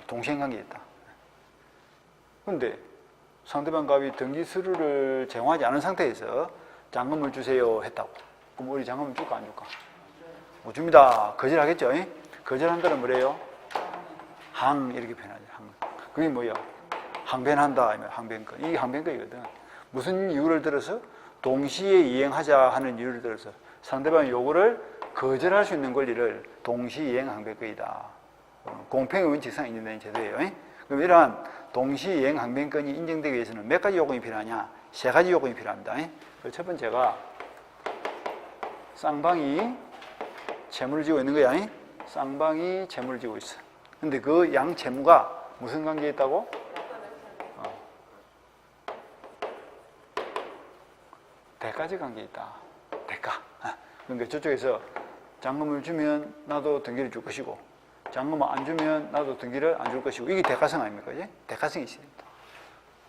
동시행 관계에 있다. 그런데 상대방 갑이 등기 서류를 제공하지 않은 상태에서 잔금을 주세요 했다고. 그럼 우리 잔금을 줄까 안 줄까? 못 줍니다. 거절하겠죠? 거절한다는 뭐래요? 항 이렇게 표현하죠. 항. 그게 뭐예요? 항변한다. 항변권. 이게 항변권이거든. 무슨 이유를 들어서 동시에 이행하자 하는 이유를 들어서 상대방의 요구를 거절할 수 있는 권리를 동시이행 항변권이다. 공평의 원칙상 인정되는 제도예요. 그럼 이러한 동시이행 항변권이 인정되기 위해서는 몇 가지 요건이 필요하냐? 세 가지 요건이 필요합니다. 첫 번째가 쌍방이 채무를 지고 있는 거야. 쌍방이 채무를 지고 있어. 근데 그 양 채무가 무슨 관계에 있다고? 대가적 관계에 있다. 대가. 그러니까 저쪽에서 잔금을 주면 나도 등기를 줄 것이고, 잔금을 안 주면 나도 등기를 안 줄 것이고, 이게 대가성 아닙니까? 이제? 대가성이 있어야 된다.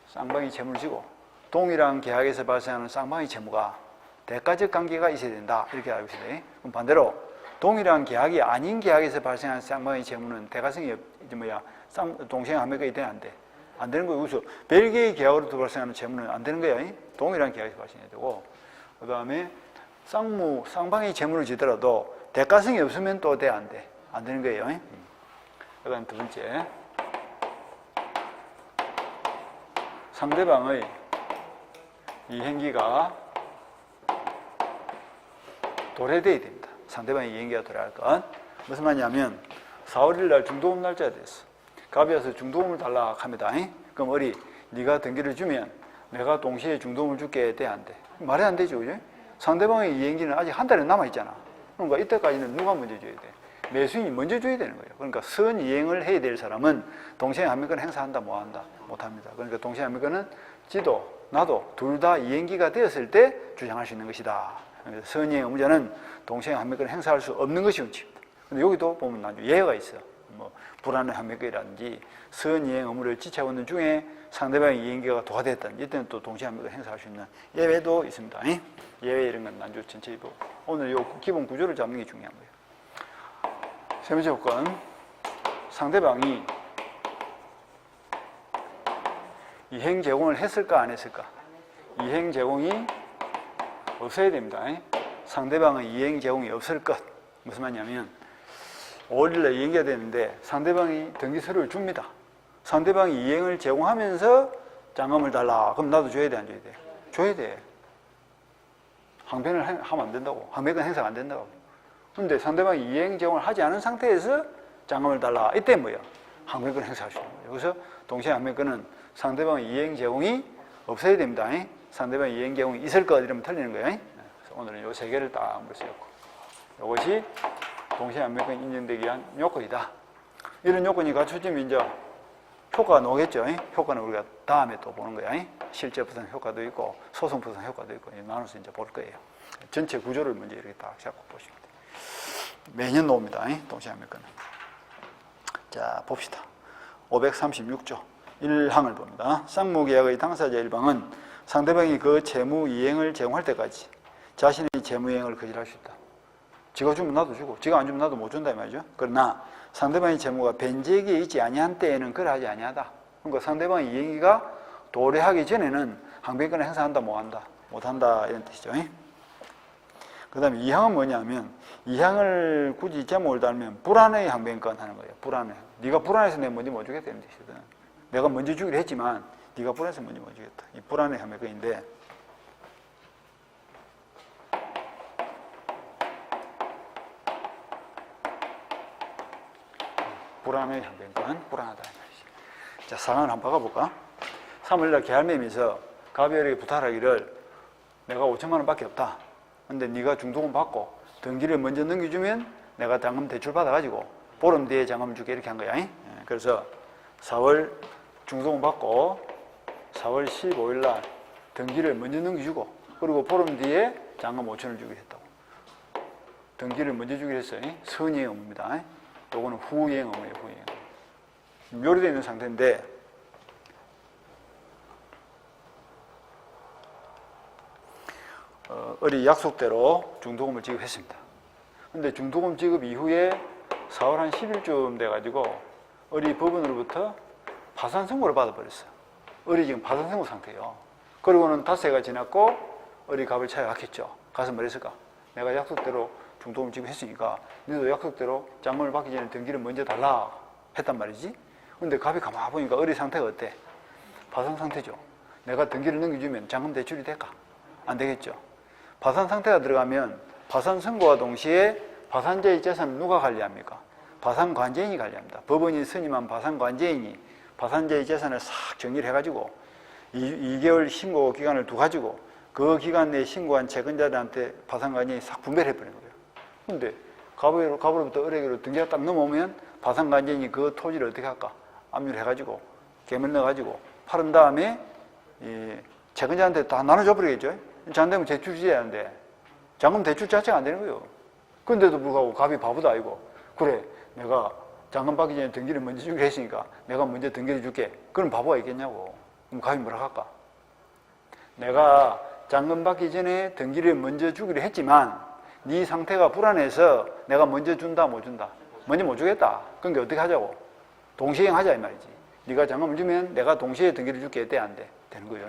쌍방이 채무를 지고, 동일한 계약에서 발생하는 쌍방의 채무가 대가적 관계가 있어야 된다. 이렇게 알고 있어야 돼. 그럼 반대로, 동일한 계약이 아닌 계약에서 발생하는 쌍방의 채무는 대가성이 동시에 함의가 있대, 안 돼? 안 되는 거예요. 그래서 벨기에 계약으로 발생하는 채무는 안 되는 거야. 동일한 계약에서 발생해야 되고, 그 다음에 쌍방이 채무를 지더라도 대가성이 없으면 또 돼, 안 돼? 안 되는 거예요. 그 다음 두 번째, 상대방의 이 행기가 도래돼야 됩니다. 상대방의 이 행기가 도래할 건 무슨 말이냐면 4월 1일 날 중도금 날짜가 됐어. 갑이 와서 중도금을 달라 합니다. 그럼 어리 네가 등기를 주면 내가 동시에 중도금을 줄게, 돼, 안 돼? 말이 안 되죠, 그죠? 상대방의 이행기는 아직 한 달이 남아 있잖아. 그러니까 이때까지는 누가 먼저 줘야 돼? 매수인이 먼저 줘야 되는 거예요. 그러니까 선이행을 해야 될 사람은 동시에 함의권을 행사한다, 뭐 한다? 못 합니다. 그러니까 동시에 함의권은 지도, 나도 둘 다 이행기가 되었을 때 주장할 수 있는 것이다. 그래서 선이행 의무자는 동시에 함의권을 행사할 수 없는 것이 원칙입니다. 근데 여기도 보면 아주 예외가 있어. 뭐 불안한 함의권이라든지 선이행 의무를 지체하고 있는 중에 상대방의 이행기가 도화됐다든지 이때는 또 동시에 함의권을 행사할 수 있는 예외도 있습니다. 예외 이런 건 난주 전체 보고 오늘 요 기본 구조를 잡는 게 중요한 거예요. 세 번째 조건, 상대방이 이행 제공을 했을까 안 했을까? 이행 제공이 없어야 됩니다. 상대방의 이행 제공이 없을 것. 무슨 말이냐면 5일날 이행기가 되는데 상대방이 등기서류를 줍니다. 상대방이 이행을 제공하면서 잔금을 달라. 그럼 나도 줘야 돼, 안 줘야 돼? 줘야 돼. 항변을 하면 안 된다고. 항변권 행사가 안 된다고. 그런데 상대방이 이행 제공을 하지 않은 상태에서 잔금을 달라. 이때 뭐야? 항변권 행사할 수 있는 거예요. 그래서 동시에 항변권은 상대방의 이행 제공이 없어야 됩니다. 상대방의 이행 제공이 있을 것 이러면 틀리는 거예요. 그래서 오늘은 요 세 개를 딱 쓰였고, 이것이 동시에 항변권이 인정되기 위한 요건이다. 이런 요건이 갖춰지면 이제 효과가 나오겠죠. 효과는 우리가 다음에 또 보는 거야. 실제 부상 효과도 있고 소송 부상 효과도 있고 나눠서 이제 볼 거예요. 전체 구조를 먼저 이렇게 딱 잡고 보시면 돼요. 매년 나옵니다. 동시에 항변권은. 자, 봅시다. 536조 1항을 봅니다. 쌍무계약의 당사자 일방은 상대방이 그 채무 이행을 제공할 때까지 자신의 채무 이행을 거절할 수 있다. 지가 주면 나도 주고 지가 안 주면 나도 못 준다 이 말이죠. 그러나 상대방의 채무가 변제기에 있지 아니한 때에는 그러하지 아니하다. 그러니까 상대방의 이행기가 도래하기 전에는 항변권을 행사한다, 뭐 한다, 못 한다 이런 뜻이죠. 그 다음에 2항은 뭐냐면 2항을 굳이 제목을 달면 불안의 항변권 하는 거예요. 불안해. 네가 불안해서 내가 먼저 못 주겠다는 뜻이거든. 내가 먼저 주기로 했지만 네가 불안해서 먼저 못 주겠다. 이 불안의 항변권인데 불안의 항변권, 불안하다. 자, 상황을 한번 박아볼까? 3월날 계약매매에서 가비에게 부탁하기를 내가 5천만 원밖에 없다. 근데 네가 중도금 받고 등기를 먼저 넘겨주면 내가 잔금 대출 받아가지고 보름 뒤에 잔금을 줄게 이렇게 한 거야. 그래서 4월 중도금 받고 4월 15일날 등기를 먼저 넘겨주고 그리고 보름 뒤에 잔금 5천을 주기로 했다고. 등기를 먼저 주기로 했어요. 선의의 의무입니다. 요거는 후이행 의무예요. 후이행. 묘리되어 있는 상태인데 어리 약속대로 중도금을 지급했습니다. 근데 중도금 지급 이후에 4월 한 10일쯤 돼가지고 어리 법원으로부터 파산 선고를 받아버렸어요. 어리 지금 파산 선고 상태예요. 그리고는 닷새가 지났고 어리 값을 찾아갔겠죠. 가서 뭐랬을까? 내가 약속대로 중도금 지급했으니까 너도 약속대로 잔금을 받기 전에 등기를 먼저 달라 했단 말이지. 근데 값이 가만히 보니까 어리 상태가 어때? 파산 상태죠. 내가 등기를 넘겨주면 잔금 대출이 될까? 안 되겠죠. 파산 상태가 들어가면 파산 선고와 동시에 파산자의 재산을 누가 관리합니까? 파산관제인이 관리합니다. 법원이 선임한 파산관제인이 파산자의 재산을 싹 정리를 해가지고 2개월 신고 기간을 두가지고 그 기간 내에 신고한 채권자들한테 파산관제인이 싹 분배를 해버리는 거예요. 근데 갑으로부터 을에게로 등기가 딱 넘어오면 파산관제인이 그 토지를 어떻게 할까? 압류를 해가지고 개물 넣어가지고 팔은 다음에 이 채권자한테 다 나눠줘버리겠죠. 잔되면 대출 주셔야 하는데 잔금 대출 자체가 안 되는 거예요. 그런데도 불구하고 갑이 바보도 아니고 그래 내가 잔금 받기 전에 등기를 먼저 주기로 했으니까 내가 먼저 등기를 줄게. 그럼 바보가 있겠냐고. 그럼 갑이 뭐라 할까? 내가 잔금 받기 전에 등기를 먼저 주기로 했지만 네 상태가 불안해서 내가 먼저 준다 못 준다? 먼저 못 주겠다. 그러니까 어떻게 하자고? 동시행하자 이 말이지. 네가 잔금을 주면 내가 동시에 등기를 줄게. 돼 안 돼? 되는 거예요.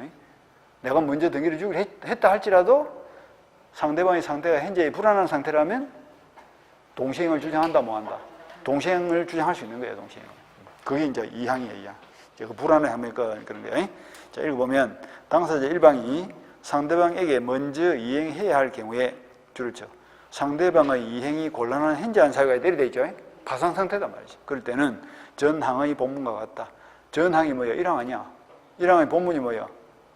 내가 먼저 등기를 주기로 했다 할지라도 상대방의 상태가 현재 불안한 상태라면 동시행을 주장한다 뭐 한다? 동시행을 주장할 수 있는 거예요. 동시행. 그게 이제 2항이에요. 2항. 그 불안해하면 그런 거예요. 자, 읽어보면 당사자 1방이 상대방에게 먼저 이행해야 할 경우에 줄을 쳐. 상대방의 이행이 곤란한 현저한 사유가 내리돼 있죠. 파산 상태단 말이지. 그럴 때는 전항의 본문과 같다. 전항이 뭐야? 1항 아니야? 1항의 본문이 뭐야?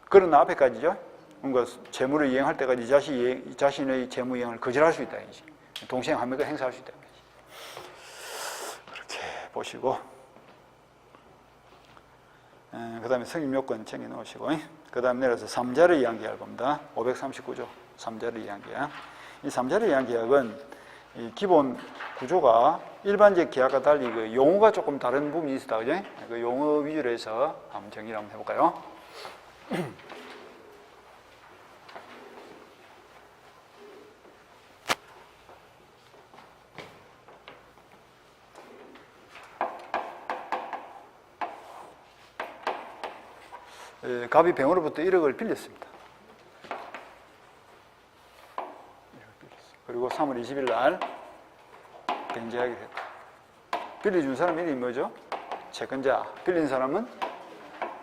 그러나 앞에까지죠. 그러니까 채무를 이행할 때까지 자신의 채무 이행을 거절할 수 있다. 이지. 동시행 함의가 행사할 수 있다. 그렇게 보시고 그 다음에 성립요건 챙겨 놓으시고 그 다음 내려서 3자를 이해한 계약을 봅니다. 539조 3자를 이해한 계약. 이 3자를 이해한 계약은 이 기본 구조가 일반적 계약과 달리 그 용어가 조금 다른 부분이 있었다. 그죠? 그 용어 위주로 해서 한번 정리를 한번 해볼까요? 갑이 병으로부터 1억을 빌렸습니다. 그리고 3월 20일 날 변제하기로 했다. 빌려준 사람 이름이 뭐죠? 채권자. 빌린 사람은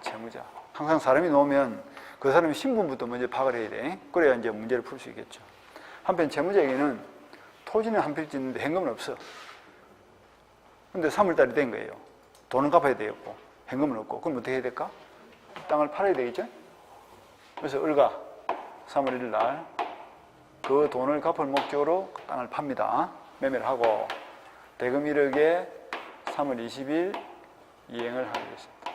채무자. 항상 사람이 놓으면 그 사람의 신분부터 먼저 파악을 해야 돼. 그래야 이제 문제를 풀 수 있겠죠. 한편 채무자에게는 토지는 한 필지 있는데 현금은 없어. 근데 3월달이 된 거예요. 돈은 갚아야 되겠고 현금은 없고. 그럼 어떻게 해야 될까? 땅을 팔아야 되겠죠? 그래서 을가 3월 1일 날 그 돈을 갚을 목적으로 땅을 팝니다. 매매를 하고 대금 1억에 3월 20일 이행을 하게 됐습니다.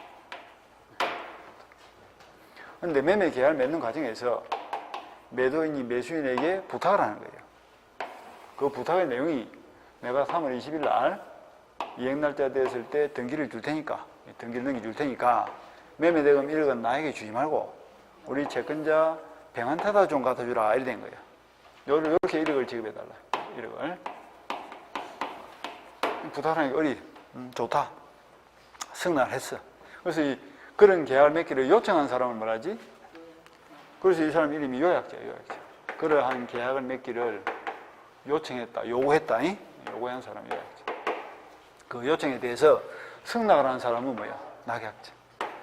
그런데 매매 계약을 맺는 과정에서 매도인이 매수인에게 부탁을 하는 거예요. 그 부탁의 내용이 내가 3월 20일 날 이행 날짜 됐을 때 등기를 줄 테니까 등기를 넘겨줄 테니까 매매 대금 1억은 나에게 주지 말고 우리 채권자 병한테다 좀 갖다 주라 이래 된 거예요. 이렇게 1억을 지급해달라. 1억을 부탁하니까 을이 좋다. 승낙을 했어. 그래서 그런 계약을 맺기를 요청한 사람을 말하지. 그래서 이 사람 이름이 요약자예요. 요약자. 그러한 계약을 맺기를 요청했다. 요구했다. 요구한 사람이 요약자. 그 요청에 대해서 승낙을 한 사람은 뭐야? 낙약자.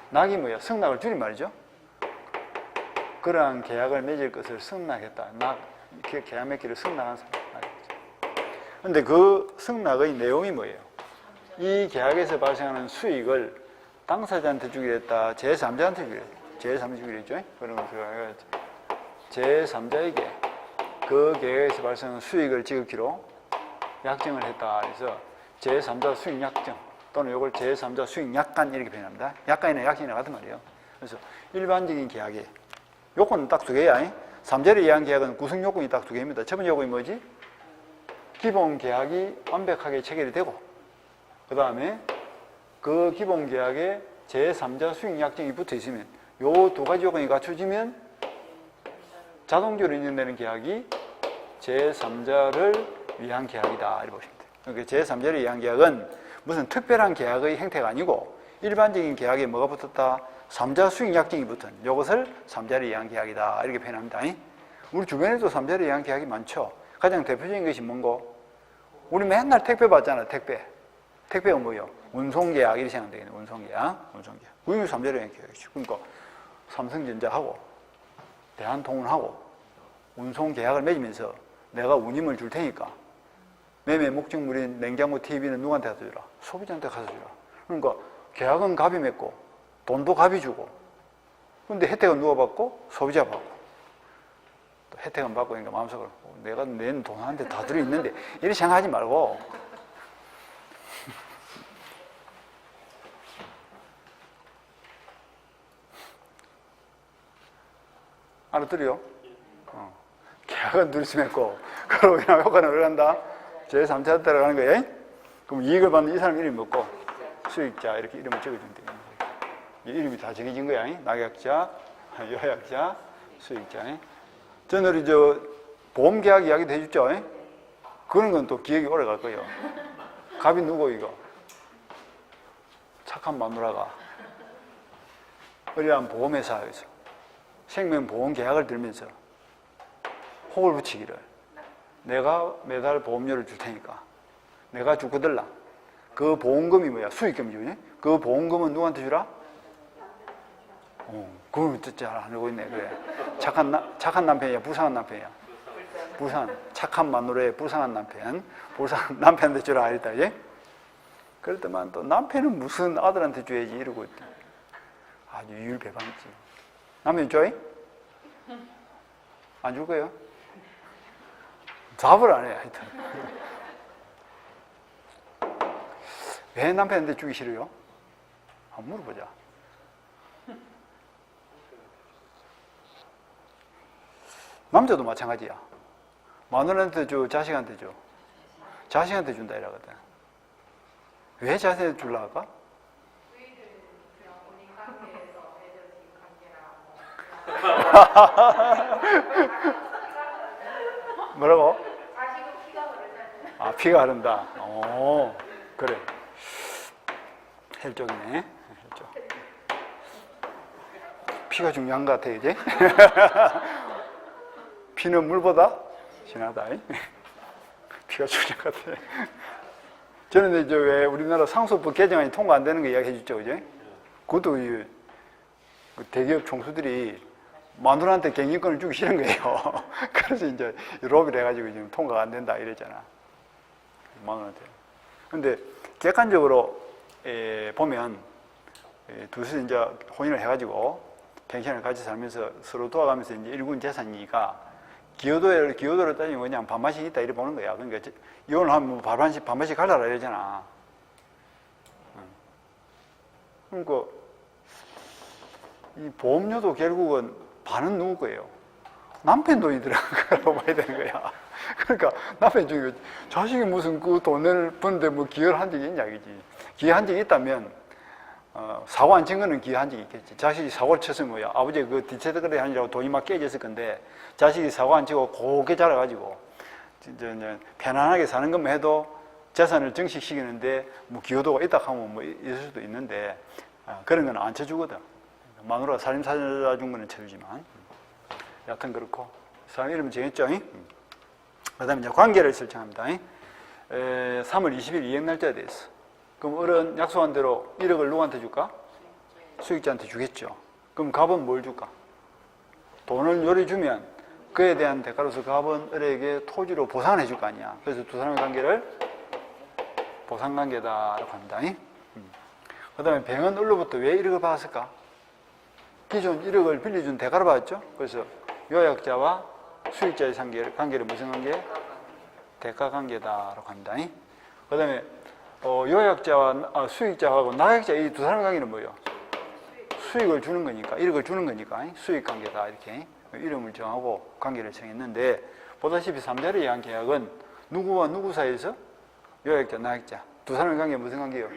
낙이 뭐야? 승낙을 줄임말이죠. 그러한 계약을 맺을 것을 승낙했다. 계약 맺기를 승낙한 사람. 그런데 그 승낙의 내용이 뭐예요? 이 계약에서 발생하는 수익을 당사자한테 주기로 했다. 제3자한테 주기로 했다. 제3자 주기로 했죠. 그런 것을 제3자에게 그 계약에서 발생하는 수익을 지급기로 약정을 했다. 그래서 제3자 수익 약정 또는 이걸 제3자 수익 약관 이렇게 표현합니다. 약관이나 약정이나 같은 말이에요. 그래서 일반적인 계약에 요건은 딱 두 개야. 3자를 이해한 계약은 구성 요건이 딱 두 개입니다. 첫 번째 요건이 뭐지? 기본 계약이 완벽하게 체결이 되고 그 다음에 그 기본 계약에 제3자 수익 약정이 붙어 있으면 요 두 가지 요건이 갖춰지면 자동적으로 인정되는 계약이 제3자를 위한 계약이다 이렇게 보시면 돼요. 그러니까 제3자를 위한 계약은 무슨 특별한 계약의 형태가 아니고 일반적인 계약에 뭐가 붙었다? 3자 수익 약정이 붙은 이것을 3자를 위한 계약이다 이렇게 표현합니다. 우리 주변에도 3자를 위한 계약이 많죠. 가장 대표적인 것이 뭔고? 우리 맨날 택배 받잖아. 택배가 뭐예요? 운송계약 이렇게 생각하면 되겠네. 운송계약. 그게 3자리 이행 계약이죠. 그러니까 삼성전자하고 대한통운하고 운송계약을 맺으면서 내가 운임을 줄 테니까 매매 목적물인 냉장고, TV는 누구한테 가서 주라? 소비자한테 가서 주라. 그러니까 계약은 갑이 맺고 돈도 갑이 주고, 근데 혜택은 누가 받고? 소비자 받고. 또 혜택은 받고, 그러니까 마음속으로 내가 낸 돈한테 다 들어있는데 이렇게 생각하지 말고 알아들어요? 계약은 둘이 맺고 그러고 그냥 효과는 어디 간다? 제3자 따라가는 거예요. 그럼 이익을 받는 이 사람 이름이 뭐고? 수익자 이렇게 이름을 적어주면 돼요. 이름이 다 정해진 거야. 낙약자, 요약자, 수익자. 저는 저 보험계약 이야기도 해줬죠. 그런 건 또 기억이 오래 갈 거예요. 갑이 누구 이거? 착한 마누라가 어려운 보험회사에서 생명보험계약을 들면서 혹을 붙이기를, 내가 매달 보험료를 줄 테니까 내가 주거들라. 그 보험금이 뭐야? 수익금이죠. 그 보험금은 누구한테 주라? 그걸 잘 안 알고 있네. 그래. 착한 남편이야, 불쌍한 남편이야? 착한 마누라의 불쌍한 남편. 불쌍한 남편한테 주라 아니다. 예? 그럴 때만 또 남편은 무슨 아들한테 줘야지 이러고 있다. 아주 유율배반이지. 남편 줘요? 안 줄 거예요? 답을 안 해, 하여튼. 왜 남편한테 주기 싫어요? 한번 물어보자. 남자도 마찬가지야. 마누라한테 줘, 자식한테 줘. 자식한테 준다 이러거든. 왜 자식한테 줄라 할까? 뭐라고? 아, 피가 흐른다. 오, 그래. 혈족이네. 혈족. 피가 중요한 것 같아, 이제. 피는 물보다 진하다. 피가 중요한 것 같아. 저는 이제 왜 우리나라 상속법 개정안이 통과 안 되는 거 이야기해 줬죠, 그죠? 그것도 대기업 총수들이 마누라한테 경영권을 주기 싫은 거예요. 그래서 이제 로비를 해가지고 지금 통과가 안 된다 이랬잖아. 마누라한테. 근데 객관적으로 보면 둘이 이제 혼인을 해가지고 펜션을 같이 살면서 서로 도와가면서 이제 일군 재산이니까 기여도를 따지면 그냥 반반씩 있다 이렇게 보는 거야. 그러니까 이혼을 하면 반반씩 갈라라 이러잖아. 그러니까 이 보험료도 결국은 반은 누구 거예요? 남편 돈이 들어간 거라고 봐야 되는 거야. 그러니까 남편 중에 자식이 무슨 그 돈을 버는데 뭐 기여를 한 적이 있냐 이거지. 기여한 적이 있다면 사고 안 친 거는 기여한 적이 있겠지. 자식이 사고를 쳤으면 뭐야, 아버지 그 뒤채덕거리 하느라고 돈이 막 깨졌을 건데 자식이 사고 안 치고 곱게 자라가지고 이제 편안하게 사는 것만 해도 재산을 증식시키는데 뭐 기여도가 있다 하면 뭐 있을 수도 있는데 그런 건 안 쳐주거든. 마누라가 살림 사준 거는 쳐주지만 여하튼 그렇고 사람 이름 정했죠. 그 다음에 이제 관계를 설정합니다. 3월 20일 이행 날짜에 대해서. 그럼 어른 약속한 대로 1억을 누구한테 줄까? 수익자한테 주겠죠. 그럼 갑은 뭘 줄까? 돈을 요리 주면 그에 대한 대가로서 갑은 을에게 토지로 보상을 해줄 거 아니야. 그래서 두 사람의 관계를 보상관계다라고 합니다. 그 다음에 병은 을로부터 왜 1억을 받았을까? 기존 1억을 빌려준 대가로 받았죠. 그래서 요약자와 수익자의 관계를 무슨 관계? 대가관계다라고 합니다. 그 다음에 요약자와 수익자하고 낙약자 이 두 사람의 관계는 뭐예요? 수익을 주는 거니까, 1억을 주는 거니까 수익관계다 이렇게 이름을 정하고 관계를 정했는데, 보다시피 3자리에 의한 계약은 누구와 누구 사이에서? 요약자, 낙약자 두 사람의 관계는 무슨 관계예요?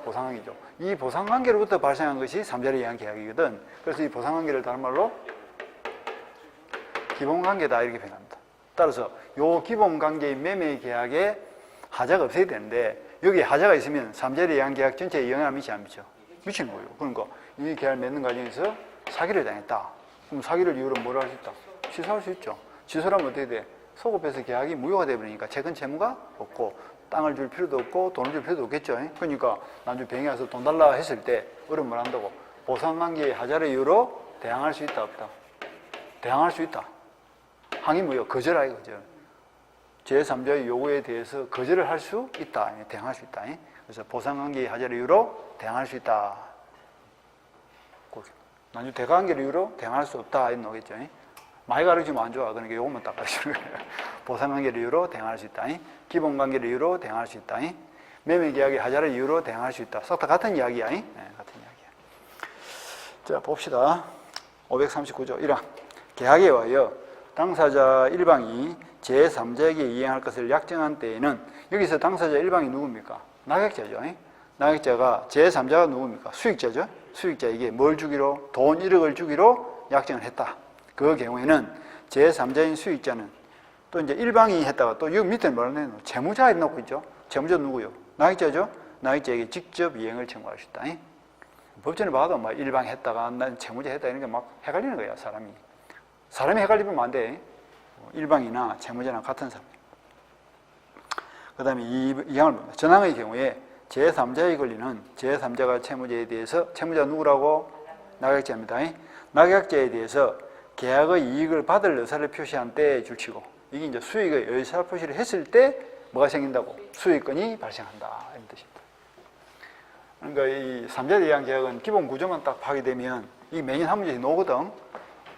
보상관계죠. 이 보상관계로부터 발생한 것이 3자리에 의한 계약이거든. 그래서 이 보상관계를 다른 말로 기본관계다 이렇게 표현합니다. 따라서 이 기본관계의 매매 계약에 하자가 없어야 되는데 여기에 하자가 있으면 3자리에 의한 계약 전체에 영향을 미치지 안 미쳐? 미치는 거예요. 그러니까 이 계약을 맺는 과정에서 사기를 당했다. 그럼 사기를 이유로 뭘 할 수 있다? 취소할 수 있죠. 취소하면 어떻게 돼? 소급해서 계약이 무효가 되어버리니까 채권 채무가 없고 땅을 줄 필요도 없고 돈을 줄 필요도 없겠죠. 그러니까 나중에 병이 와서 돈 달라 했을 때 어려운 말 한다고 보상관계의 하자의 이유로 대항할 수 있다 없다? 대항할 수 있다. 항이 뭐예요? 거절하기 거절. 제3자의 요구에 대해서 거절을 할 수 있다. 대항할 수 있다. 그래서 보상관계의 하자의 이유로 대항할 수 있다. 나중에 대가관계의 이유로 대항할 수 없다. 이런 거겠죠. 많이 가르치면 안 좋아. 그러니까 요것만 딱 가르치는 거예요. 보상관계의 이유로 대항할 수 있다. 기본관계의 이유로 대항할 수 있다. 매매계약의 하자의 이유로 대항할 수 있다. 싹 다 같은 이야기야. 네, 같은 이야기야. 자, 봅시다. 539조 1항. 계약에 의하여 당사자 1방이 제3자에게 이행할 것을 약정한 때에는 여기서 당사자 1방이 누굽니까? 낙약자죠. 낙약자가 제3자가 누굽니까? 수익자죠. 수익자에게 뭘 주기로? 돈 1억을 주기로 약정을 했다. 그 경우에는 제3자인 수익자는 또 이제 1방이 했다가 또 여기 밑에 뭐라 해요? 채무자 해놓고 있죠. 채무자 누구요? 낙약자죠. 낙약자에게 직접 이행을 청구할 수 있다. 법전에 봐도 막 1방 했다가 난 채무자 했다 이런 게 막 헷갈리는 거야, 사람이. 사람이 헷갈리면 안 돼. 1방이나 채무자나 같은 사람. 그 다음에 2항을 봅니다. 전항의 경우에 제3자의 권리는 제3자가 채무자에 대해서, 채무자 누구라고? 낙약자입니다. 낙약자에 대해서 계약의 이익을 받을 의사를 표시한 때에 줄치고, 이게 이제 수익의 의사 표시를 했을 때 뭐가 생긴다고? 수익권이 발생한다. 이런 뜻입니다. 그러니까 이 3자 대항 계약은 기본 구조만 딱 파괴되면 이 매년 한 문제씩 나오거든.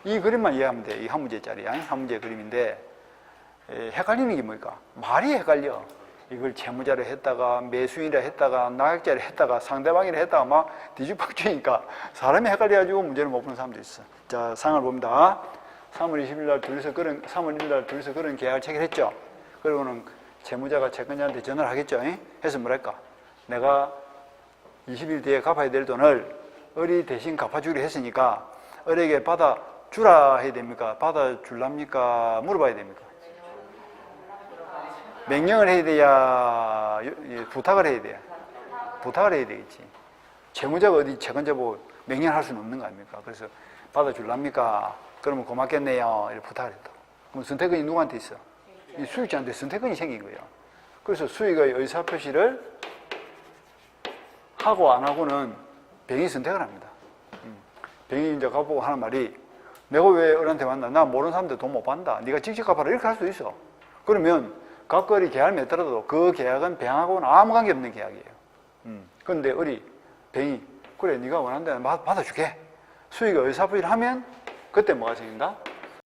이 그림만 이해하면 돼. 이 한 문제짜리, 한 문제 그림인데, 헷갈리는 게 뭘까? 말이 헷갈려. 이걸 채무자를 했다가 매수인이라 했다가 낙약자를 했다가 상대방이라 했다가 막 뒤죽박죽이니까 사람이 헷갈려가지고 문제를 못 푸는 사람도 있어. 자, 상을 봅니다. 3월 20일 날 둘이서 그런 계약을 체결했죠. 그리고는 채무자가 채권자한테 전화를 하겠죠. 해서 뭐랄까? 내가 20일 뒤에 갚아야 될 돈을 을이 대신 갚아주기로 했으니까 을에게 받아주라 해야 됩니까? 받아줄랍니까? 물어봐야 됩니까? 명령을 해야 돼야 부탁을 해야 돼요. 부탁을 해야 되겠지. 채무자가 어디 채권자 보고 명령할 수는 없는 거 아닙니까? 그래서 받아줄랍니까? 그러면 고맙겠네요. 이렇게 부탁을 했다. 그럼 선택권이 누구한테 있어? 이 수익자한테 선택권이 생긴 거예요. 그래서 수익의 의사표시를 하고 안 하고는 병이 선택을 합니다. 병이 이제 가보고 하는 말이 내가 왜 을한테 만나? 나 모르는 사람한테 돈 못 받는다. 네가 직접 갚아라. 이렇게 할 수도 있어. 그러면 각거리 계약을 맺더라도 그 계약은 병하고는 아무 관계 없는 계약이에요. 그런데 을이 병이 그래 네가 원한다면 받아줄게. 수익 의사표시를 하면 그때 뭐가 생긴다?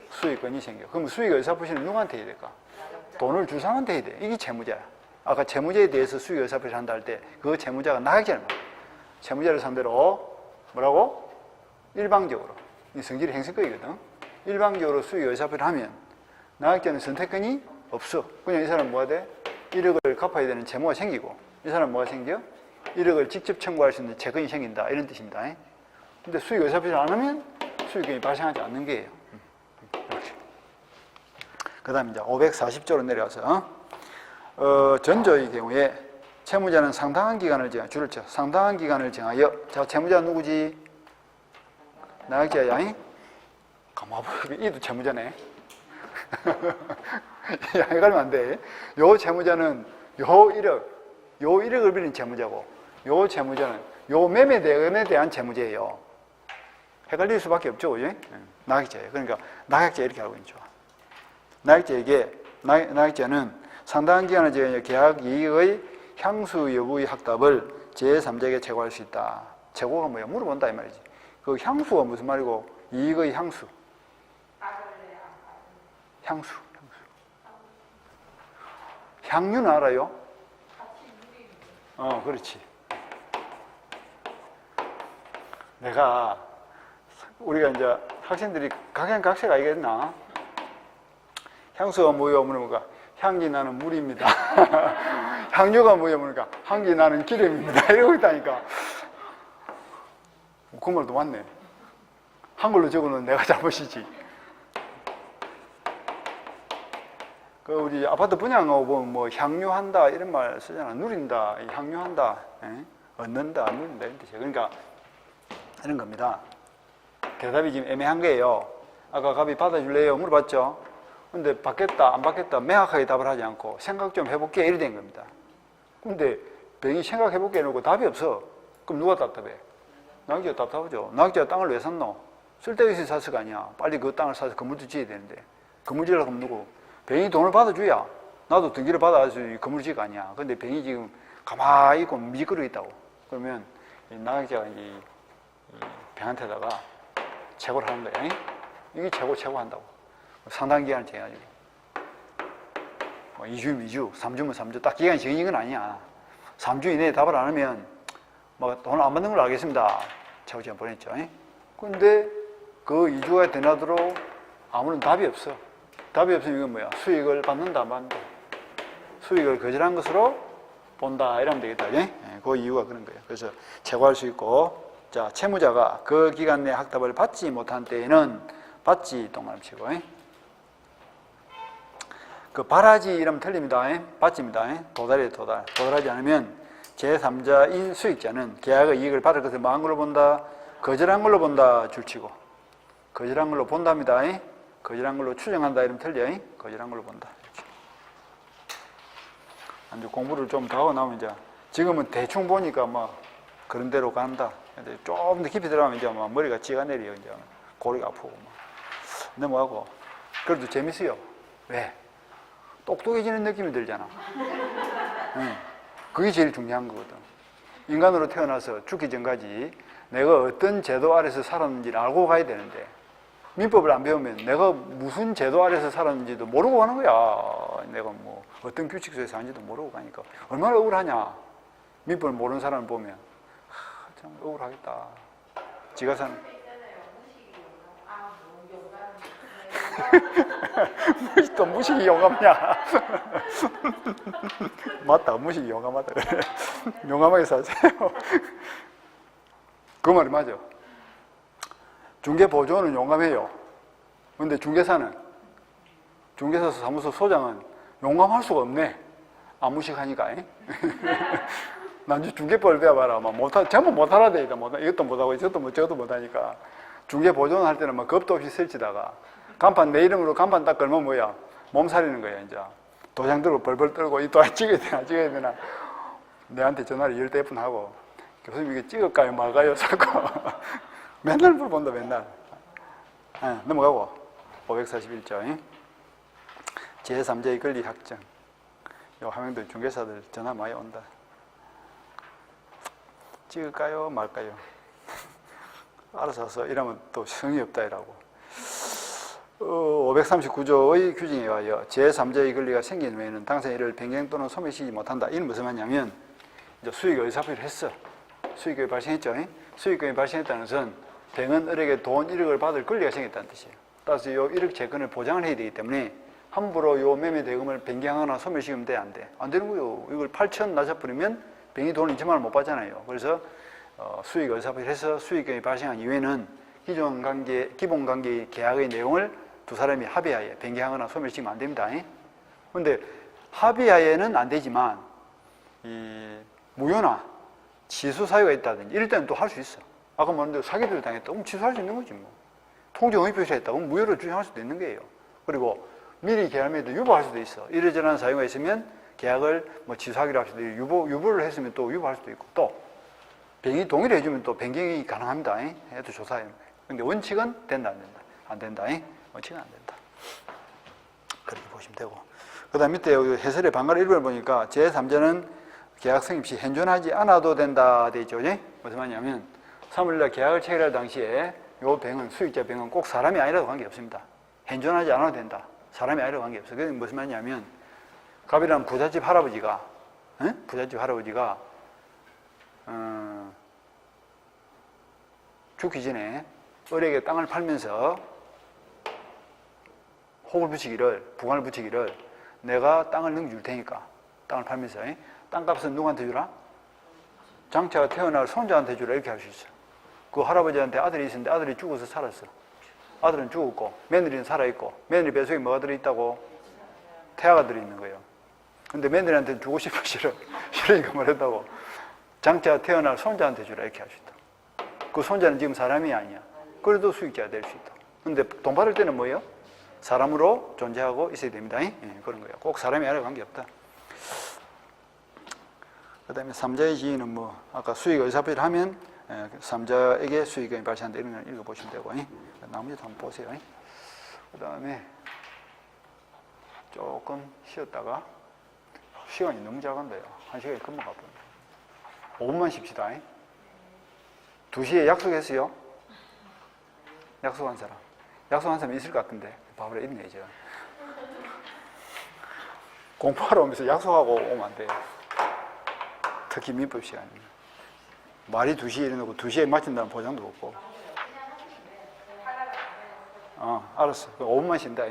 수익권이 생겨. 그럼 수익 의사표시는 누구한테 해야 될까? 돈을 줄 사람한테 해야 돼. 이게 채무자야. 아까 채무자에 대해서 수익 의사표시를 한다 할 때 그 채무자가 낙약자를 말이야. 채무자를 상대로 뭐라고? 일방적으로. 이 성질이 행성거이거든. 일방적으로 수익 의사표시를 하면 낙약자는 선택권이 없어. 그냥 이 사람은 뭐가 돼? 1억을 갚아야 되는 채무가 생기고 이 사람은 뭐가 생겨? 1억을 직접 청구할 수 있는 채권이 생긴다. 이런 뜻입니다. 근데 수익 의사표시를 안 하면 수익권이 발생하지 않는 게예요. 그 다음에 이제 540조로 내려가서 전조의 경우에 채무자는 상당한 기간을 정하여 줄을 쳐 상당한 기간을 정하여 자 채무자 누구지? 낙약자야. 가만히 이도 채무자네. 헷갈리면 안 돼. 요 채무자는 요 1억을 빌린 채무자고 요 채무자는 요 매매대금에 대한 채무자예요. 헷갈릴 수밖에 없죠. 예? 낙약자예요. 그러니까 낙약자 이렇게 알고 있죠. 낙약자는 상당한 기간을 정하여 계약 이익의 향수 여부의 확답을 제3자에게 제고할 수 있다. 제고가 뭐야? 물어본다 이 말이지. 그 향수가 무슨 말이고 이익의 향수. 향수. 향유는 알아요? 그렇지. 우리가 이제 학생들이 각양각색 알겠나? 향수가 뭐예요? 물어보니까 향기 나는 물입니다. 향유가 뭐예요? 물어보니까 향기 나는 기름입니다. 이러고 있다니까. 그 말도 맞네. 한글로 적어놓은 내가 잘못이지. 우리 아파트 분양하고 보면 뭐 향유한다 이런 말 쓰잖아. 누린다, 향유한다, 얻는다, 누린다 이런 뜻이에요. 그러니까 이런 겁니다. 대답이 지금 애매한 거예요. 아까 갑이 받아줄래요? 물어봤죠? 근데 받겠다, 안 받겠다 명확하게 답을 하지 않고 생각 좀 해볼게 이래 된 겁니다. 근데 병이 생각해볼게 해놓고 답이 없어. 그럼 누가 답답해? 낙지가 답답하죠. 낙지가 땅을 왜 샀노? 쓸데가 있어서 샀을 거 아니야. 빨리 그 땅을 사서 건물도 지어야 되는데. 건물 지으려고 하면 누구? 병이 돈을 받아줘야 나도 등기를 받아서 건물을 지을 거 아니야. 근데 병이 지금 가만히 있고 미끄러 있다고. 그러면 이 낙지가 이 병한테다가 최고를 하는 거야. 이게 최고 한다고. 상당 기간을 정해가지고. 2주면 2주, 3주면 3주. 딱 기간이 정해진 건 아니야. 3주 이내에 답을 안 하면 돈을 안 받는 걸 알겠습니다. 최고지간 보냈죠. 근데 그 2주가 지나도록 아무런 답이 없어. 답이 없으면 이건 뭐야? 수익을 받는다, 안 받는다. 수익을 거절한 것으로 본다. 이러면 되겠다. 그 이유가 그런 거예요. 그래서 최고할 수 있고, 자, 채무자가 그 기간 내에 학답을 받지 못한 때에는 받지 동그라미 치고, 그 발하지 이러면 틀립니다. 받지입니다. 도달하지 않으면 제3자인 수익자는 계약의 이익을 받을 것을 뭐한 걸로 본다? 거절한 걸로 본다. 줄치고. 거절한 걸로 본답니다. 거절한 걸로 추정한다. 이러면 틀려. 거절한 걸로 본다. 이렇게. 이제 공부를 좀 더 하고 나면 이제 지금은 대충 보니까 뭐 그런 대로 간다. 근데 좀 더 깊이 들어가면 이제 막 머리가 찌가 내려. 이제 고리가 아프고 막. 넘어가고. 그래도 재밌어요. 왜? 똑똑해지는 느낌이 들잖아. 그게 제일 중요한 거거든. 인간으로 태어나서 죽기 전까지 내가 어떤 제도 아래서 살았는지를 알고 가야 되는데 민법을 안 배우면 내가 무슨 제도 아래서 살았는지도 모르고 가는 거야. 내가 뭐 어떤 규칙 속에서 사는지도 모르고 가니까 얼마나 억울하냐. 민법을 모르는 사람을 보면 참 억울하겠다. 지가 사는 또 무식이 용감냐? 맞다, 무식이 용감하다. 그래. 용감하게 사세요. 그 말이 맞아. 중개보조원은 용감해요. 근데 중개사는, 중개사 사무소 소장은 용감할 수가 없네. 안 무식하니까. 난 중개법을 배워봐라. 전부 못하라 돼 있다. 이것도 못하고, 저것도 못하니까. 중개보조원 할 때는 막 겁도 없이 설치다가 간판 내 이름으로 간판 딱 걸면 뭐야? 몸살리는 거야, 이제. 도장 들고 벌벌 떨고, 이 도장 찍어야 되나? 내한테 전화를 10대 하고, 교수님 이게 찍을까요? 말까요? 자꾸. 맨날 물어본다, 맨날. 넘어가고. 541조. 제3자의 권리 확정. 요 화면들 중개사들 전화 많이 온다. 찍을까요? 말까요? 알아서 와서 이러면 또 성의 없다, 이라고. 539조의 규정에 의하여 제3자의 권리가 생긴 후에는 당사자 이를 변경 또는 소멸시키지 못한다. 이는 무슨 말이냐면 이제 수익의 의사표를 했어. 수익이 발생했죠. 수익금이 발생했다는 것은 병은 을에게 돈 1억을 받을 권리가 생겼다는 뜻이에요. 따라서 이 1억 채권을 보장을 해야 되기 때문에 함부로 이 매매 대금을 변경하거나 소멸시키면 돼, 안 돼? 안 되는 거예요. 이걸 8천 낮아버리면 병이 돈을 2천만 원 못 받잖아요. 그래서 수익 의사표를 해서 수익금이 발생한 이후에는 기존 관계, 기본 관계의 계약의 내용을 두 사람이 합의하에 변경하거나 소멸시키면 안 됩니다. 그런데 합의하에는 안 되지만 이 무효나 취소 사유가 있다든지 이럴 때는 또 할 수 있어. 아까 말한 사기를 당했다. 그럼 취소할 수 있는 거지 뭐. 통지용의 표시가 있다. 그럼 무효를 주장할 수도 있는 거예요. 그리고 미리 계약에도 유보할 수도 있어. 이러저러한 사유가 있으면 계약을 뭐 취소하기로 할 수도 있고 유보를 했으면 또 유보할 수도 있고 또 병이 동의를 해주면 또 변경이 가능합니다. 해도 조사해요. 근데 원칙은 된다, 안 된다? 안 된다. 원칙은 안 된다. 그렇게 보시면 되고. 그 다음 밑에 해설의 방가를 1번을 보니까 제3자는 계약 성립 시 현존하지 않아도 된다 돼 있죠. 무슨 말이냐면 3월날 계약을 체결할 당시에 요 병은 수익자 병은 꼭 사람이 아니라도 관계없습니다. 현존하지 않아도 된다. 사람이 아니라도 관계없어. 그게 무슨 말이냐면 갑이라는 부잣집 할아버지가 죽기 전에 을에게 땅을 팔면서 혹을 붙이기를, 부관을 붙이기를 내가 땅을 넘겨줄 테니까 땅을 팔면서 땅값은 누구한테 주라? 장차가 태어날 손자한테 주라 이렇게 할 수 있어. 그 할아버지한테 아들이 있었는데 아들이 죽어서 살았어. 아들은 죽었고 며느리는 살아있고 며느리 뱃속에 뭐가 들어있다고? 태아가 들어있는 거예요. 근데 며느리한테 주고 싶어 싫으니까 말했다고 장차 태어날 손자한테 주라 이렇게 할 수 있다. 그 손자는 지금 사람이 아니야. 그래도 수익자가 될 수 있다. 근데 돈 받을 때는 뭐예요? 사람으로 존재하고 있어야 됩니다. 그런 거예요. 꼭 사람이 아니라 관계없다. 그 다음에 3자의 지위는 뭐, 아까 수익 의사표를 하면 3자에게 수익이 발생한다. 이런 걸 읽어보시면 되고, 나머지도 한번 보세요. 그 다음에 조금 쉬었다가, 시간이 너무 작은데요. 1시간이 금방 가버려요. 5분만 쉽시다. 2시에 약속했어요? 약속한 사람. 약속한 사람 있을 것 같은데, 바로 있네, 이제. 공부하러 오면서 약속하고 오면 안 돼요. 특히 민법 시간입니다. 말이 2시에 일어나고 2시에 마친다는 보장도 없고. 알았어. 5분만 쉰다.